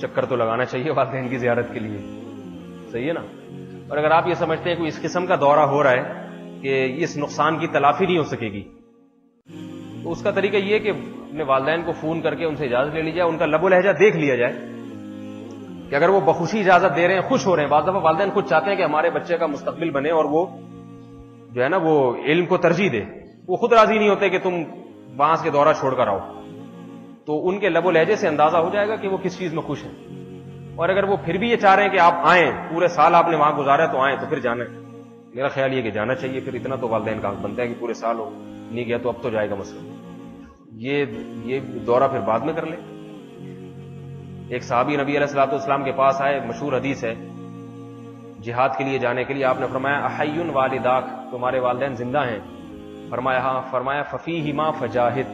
چکر تو لگانا چاہیے والدین کی زیارت کے لیے. صحیح ہے نا. اور اگر آپ یہ سمجھتے ہیں کہ اس قسم کا دورہ ہو رہا ہے کہ اس نقصان کی تلافی نہیں ہو سکے گی، تو اس کا طریقہ یہ کہ اپنے والدین کو فون کر کے ان سے اجازت لے لی جائے، ان کا لب و لہجہ دیکھ لیا جائے کہ اگر وہ بخوشی اجازت دے رہے ہیں، خوش ہو رہے ہیں. بعض دفعہ والدین خود چاہتے ہیں کہ ہمارے بچے کا مستقبل بنے اور وہ جو ہے نا وہ علم کو ترجیح دے، وہ خود راضی نہیں ہوتے کہ تم وہاں سے دورہ چھوڑ کر آؤ. تو ان کے لب و لہجے سے اندازہ ہو جائے گا کہ وہ کس چیز میں خوش ہیں. اور اگر وہ پھر بھی یہ چاہ رہے ہیں کہ آپ آئیں، پورے سال آپ نے وہاں گزارا تو آئیں، تو پھر جانا ہے. میرا خیال یہ کہ جانا چاہیے. پھر اتنا تو والدین کا حق بنتا ہے کہ پورے سال ہو، نہیں گیا تو اب تو جائے گا مسئلہ. یہ دورہ پھر بعد میں کر لیں. ایک صحابی نبی علیہ الصلوۃ والسلام کے پاس آئے، مشہور حدیث ہے جہاد کے لیے جانے کے لیے. آپ نے فرمایا احی والداک، تمہارے والدین زندہ ہیں؟ فرمایا ہاں. فرمایا ففیہما فجاہد،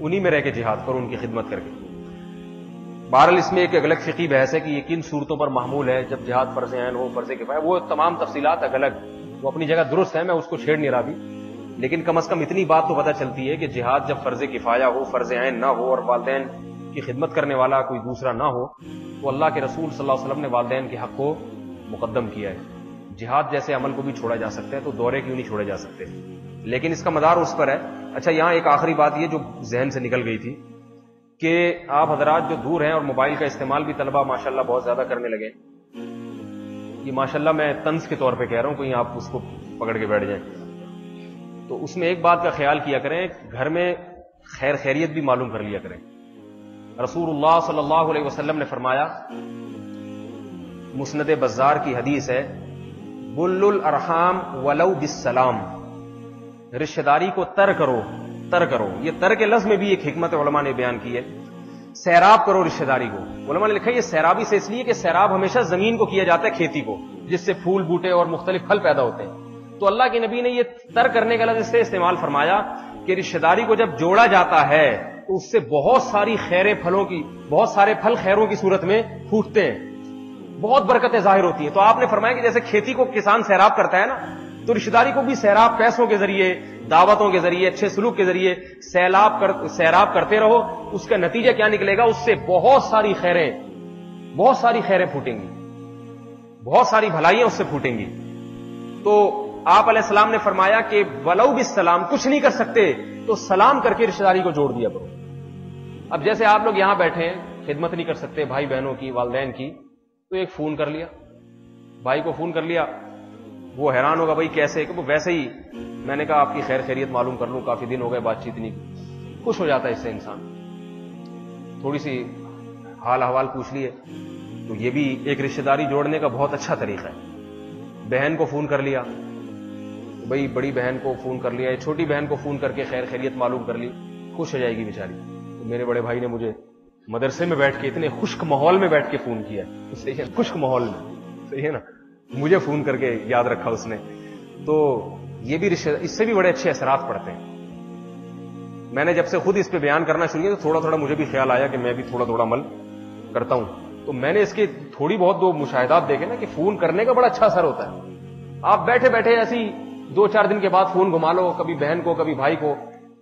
انہی میں رہ کے جہاد کرو، ان کی خدمت کر کے. بہرحال اس میں ایک الگ فقہی بحث ہے کہ یہ کن صورتوں پر محمول ہے، جب جہاد فرض عین ہو، فرض کفایہ، وہ تمام تفصیلات الگ، وہ اپنی جگہ درست ہے، میں اس کو چھیڑ نہیں رہا بھی. لیکن کم از کم اتنی بات تو پتہ چلتی ہے کہ جہاد جب فرض کفایہ ہو، فرض عین نہ ہو، اور والدین کی خدمت کرنے والا کوئی دوسرا نہ ہو، تو اللہ کے رسول صلی اللہ علیہ وسلم نے والدین کے حق کو مقدم کیا ہے. جہاد جیسے عمل کو بھی چھوڑا جا سکتا ہے تو دورے کیوں نہیں چھوڑے جا سکتے؟ لیکن اس کا مدار اس پر ہے. اچھا یہاں ایک آخری بات یہ جو ذہن سے نکل گئی تھی کہ آپ حضرات جو دور ہیں اور موبائل کا استعمال بھی طلبہ ماشاءاللہ بہت زیادہ کرنے لگے. یہ ماشاءاللہ میں طنز کے طور پہ کہہ رہا ہوں، کہیں آپ اس کو پکڑ کے بیٹھ جائیں. تو اس میں ایک بات کا خیال کیا کریں، گھر میں خیر خیریت بھی معلوم کر لیا کریں. رسول اللہ صلی اللہ علیہ وسلم نے فرمایا، مسند بزار کی حدیث ہے، بل الارحام ولو بالسلام، رشتہ داری کو تر کرو. یہ تر کے لفظ میں بھی ایک حکمت علماء نے بیان کی ہے. سیراب کرو رشتہ داری کو. علماء نے لکھا یہ سیرابی سے اس لیے کہ سیراب ہمیشہ زمین کو کیا جاتا ہے، کھیتی کو، جس سے پھول بوٹے اور مختلف پھل پیدا ہوتے ہیں. تو اللہ کے نبی نے یہ تر کرنے کا لفظ اس سے استعمال فرمایا کہ رشتہ داری کو جب جوڑا جاتا ہے تو اس سے بہت ساری خیریں پھلوں کی، بہت سارے پھل خیروں کی صورت میں پھوٹتے ہیں، بہت برکتیں ظاہر ہوتی ہیں. تو آپ نے فرمایا کہ جیسے کھیتی کو کسان سیراب کرتا ہے نا، تو رشتہ داری کو بھی سیراب پیسوں کے ذریعے، دعوتوں کے ذریعے، اچھے سلوک کے ذریعے سیراب کرتے رہو. اس کا نتیجہ کیا نکلے گا؟ اس سے بہت ساری خیریں پھوٹیں گی، بہت ساری بھلائیاں اس سے پھوٹیں گی. تو آپ علیہ السلام نے فرمایا کہ ولو بالسلام، کچھ نہیں کر سکتے تو سلام کر کے رشتہ داری کو جوڑ دیا کرو. اب جیسے آپ لوگ یہاں بیٹھے ہیں، خدمت نہیں کر سکتے بھائی بہنوں کی، والدین کی، تو ایک فون کر لیا، بھائی کو فون کر لیا. وہ حیران ہوگا بھائی کیسے، کہ وہ ویسے ہی میں نے کہا آپ کی خیر خیریت معلوم کر لوں، کافی دن ہو گئے بات چیت نہیں کی. خوش ہو جاتا ہے اس سے انسان. تھوڑی سی حال احوال پوچھ لیے تو یہ بھی ایک رشتہ داری جوڑنے کا بہت اچھا طریقہ ہے. بہن کو فون کر لیا، بھائی بڑی بہن کو فون کر لیا، چھوٹی بہن کو فون کر کے خیر خیریت معلوم کر لی، خوش ہو جائے گی بیچاری. تو میرے بڑے بھائی نے مجھے مدرسے میں بیٹھ کے اتنے خشک ماحول میں بیٹھ کے فون کیا، صحیح ہے، خشک ماحول میں، صحیح ہے نا، مجھے فون کر کے یاد رکھا اس نے. تو یہ بھی اس سے بھی بڑے اچھے اثرات پڑتے ہیں. میں نے جب سے خود اس پہ بیان کرنا شروع کیا تو تھوڑا تھوڑا مجھے بھی خیال آیا کہ میں بھی تھوڑا تھوڑا عمل کرتا ہوں. تو میں نے اس کے تھوڑی بہت دو مشاہدات دیکھے نا کہ فون کرنے کا بڑا اچھا اثر ہوتا ہے. آپ بیٹھے بیٹھے ایسی 2-4 دن کے بعد فون گھما لو، کبھی بہن کو کبھی بھائی کو،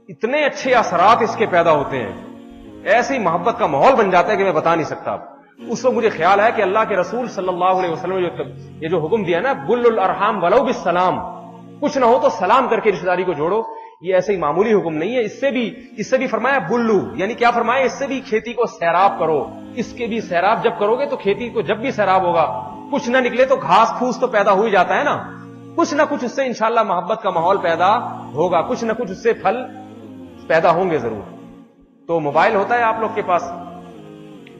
اتنے اچھے اثرات اس کے پیدا ہوتے ہیں، ایسی محبت کا ماحول بن جاتا ہے کہ میں بتا نہیں سکتا. اس وقت مجھے خیال ہے کہ اللہ کے رسول صلی اللہ علیہ وسلم نے یہ جو حکم دیا نا، بل الارحام ولو بالسلام، کچھ نہ ہو تو سلام کر کے رشتہ داری کو جوڑو، یہ ایسے ہی معمولی حکم نہیں ہے. اس سے بھی فرمایا بلو، یعنی کیا فرمایا؟ اس سے بھی کھیتی کو سیراب کرو. اس کے بھی سیراب جب کرو گے تو کھیتی کو جب بھی سیراب ہوگا، کچھ نہ نکلے تو گھاس پھوس تو پیدا ہو ہی جاتا ہے نا، کچھ نہ کچھ اس سے انشاءاللہ محبت کا ماحول پیدا ہوگا، کچھ نہ کچھ اس سے پھل پیدا ہوں گے ضرور. تو موبائل ہوتا ہے آپ لوگ کے پاس،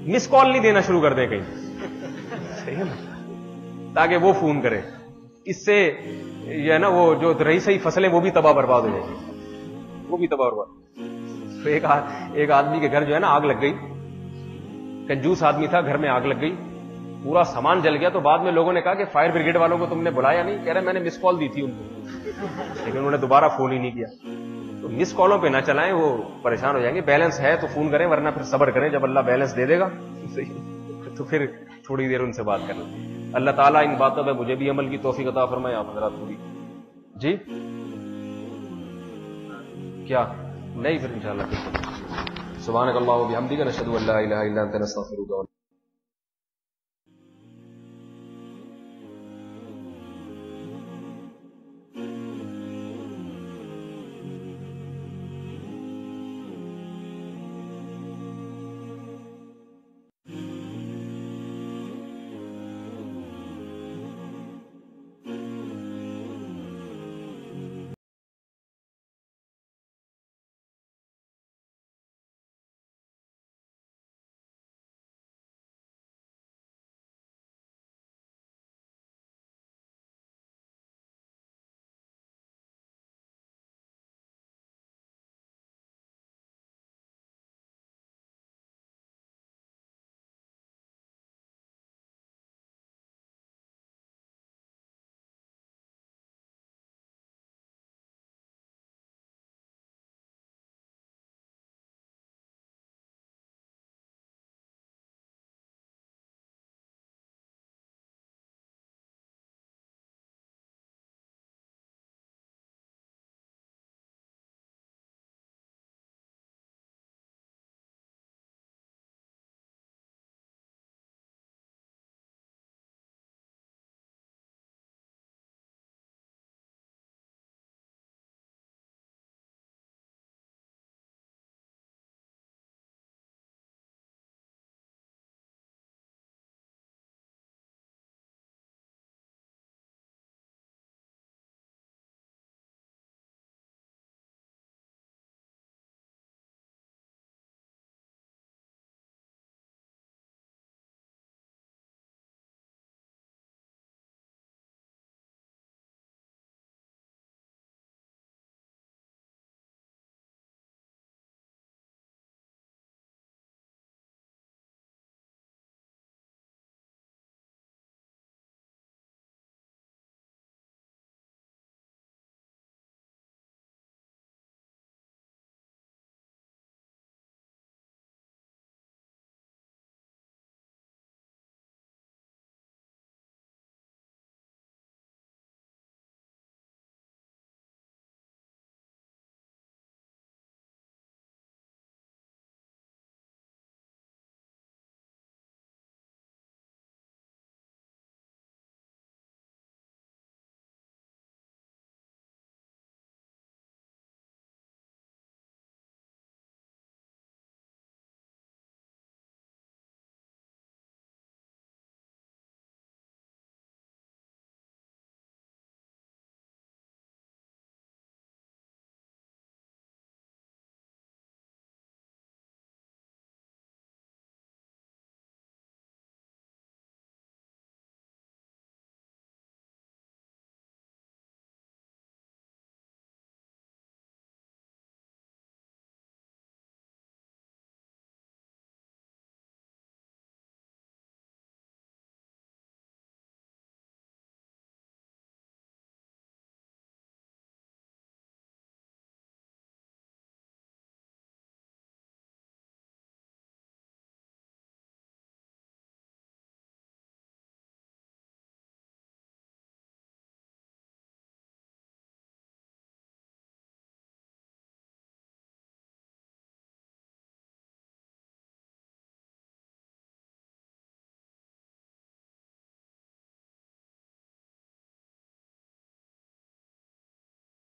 مس کال نہیں دینا شروع کر دیں کہیں، صحیح ہے نا، تاکہ وہ فون کرے. اس سے یہ ہے نا، وہ جو رہی صحیح فصلیں وہ بھی تباہ برباد ہو جائیں گی، وہ بھی تباہ برباد. تو ایک آدمی کے گھر جو ہے نا آگ لگ گئی، کنجوس آدمی تھا، گھر میں آگ لگ گئی، پورا سامان جل گیا. تو بعد میں لوگوں نے کہا کہ فائر بریگیڈ والوں کو تم نے بلایا نہیں؟ کہہ رہے میں نے مس کال دی تھی ان کو، لیکن انہوں نے دوبارہ فون ہی نہیں کیا. تو مس کالوں پہ نہ چلائیں، وہ پریشان ہو جائیں گے. بیلنس ہے تو فون کریں، ورنہ پھر صبر کریں، جب اللہ بیلنس دے دے گا تو پھر تھوڑی دیر ان سے بات کر لیں. اللہ تعالیٰ ان باتوں پہ مجھے بھی عمل کی توفیق عطا فرمائے. آپ حضرات پوری جی کیا نہیں، پھر انشاءاللہ سبحانک اللہم و بحمدک، نشہد ان لا الہ الا انت، نستغفرک.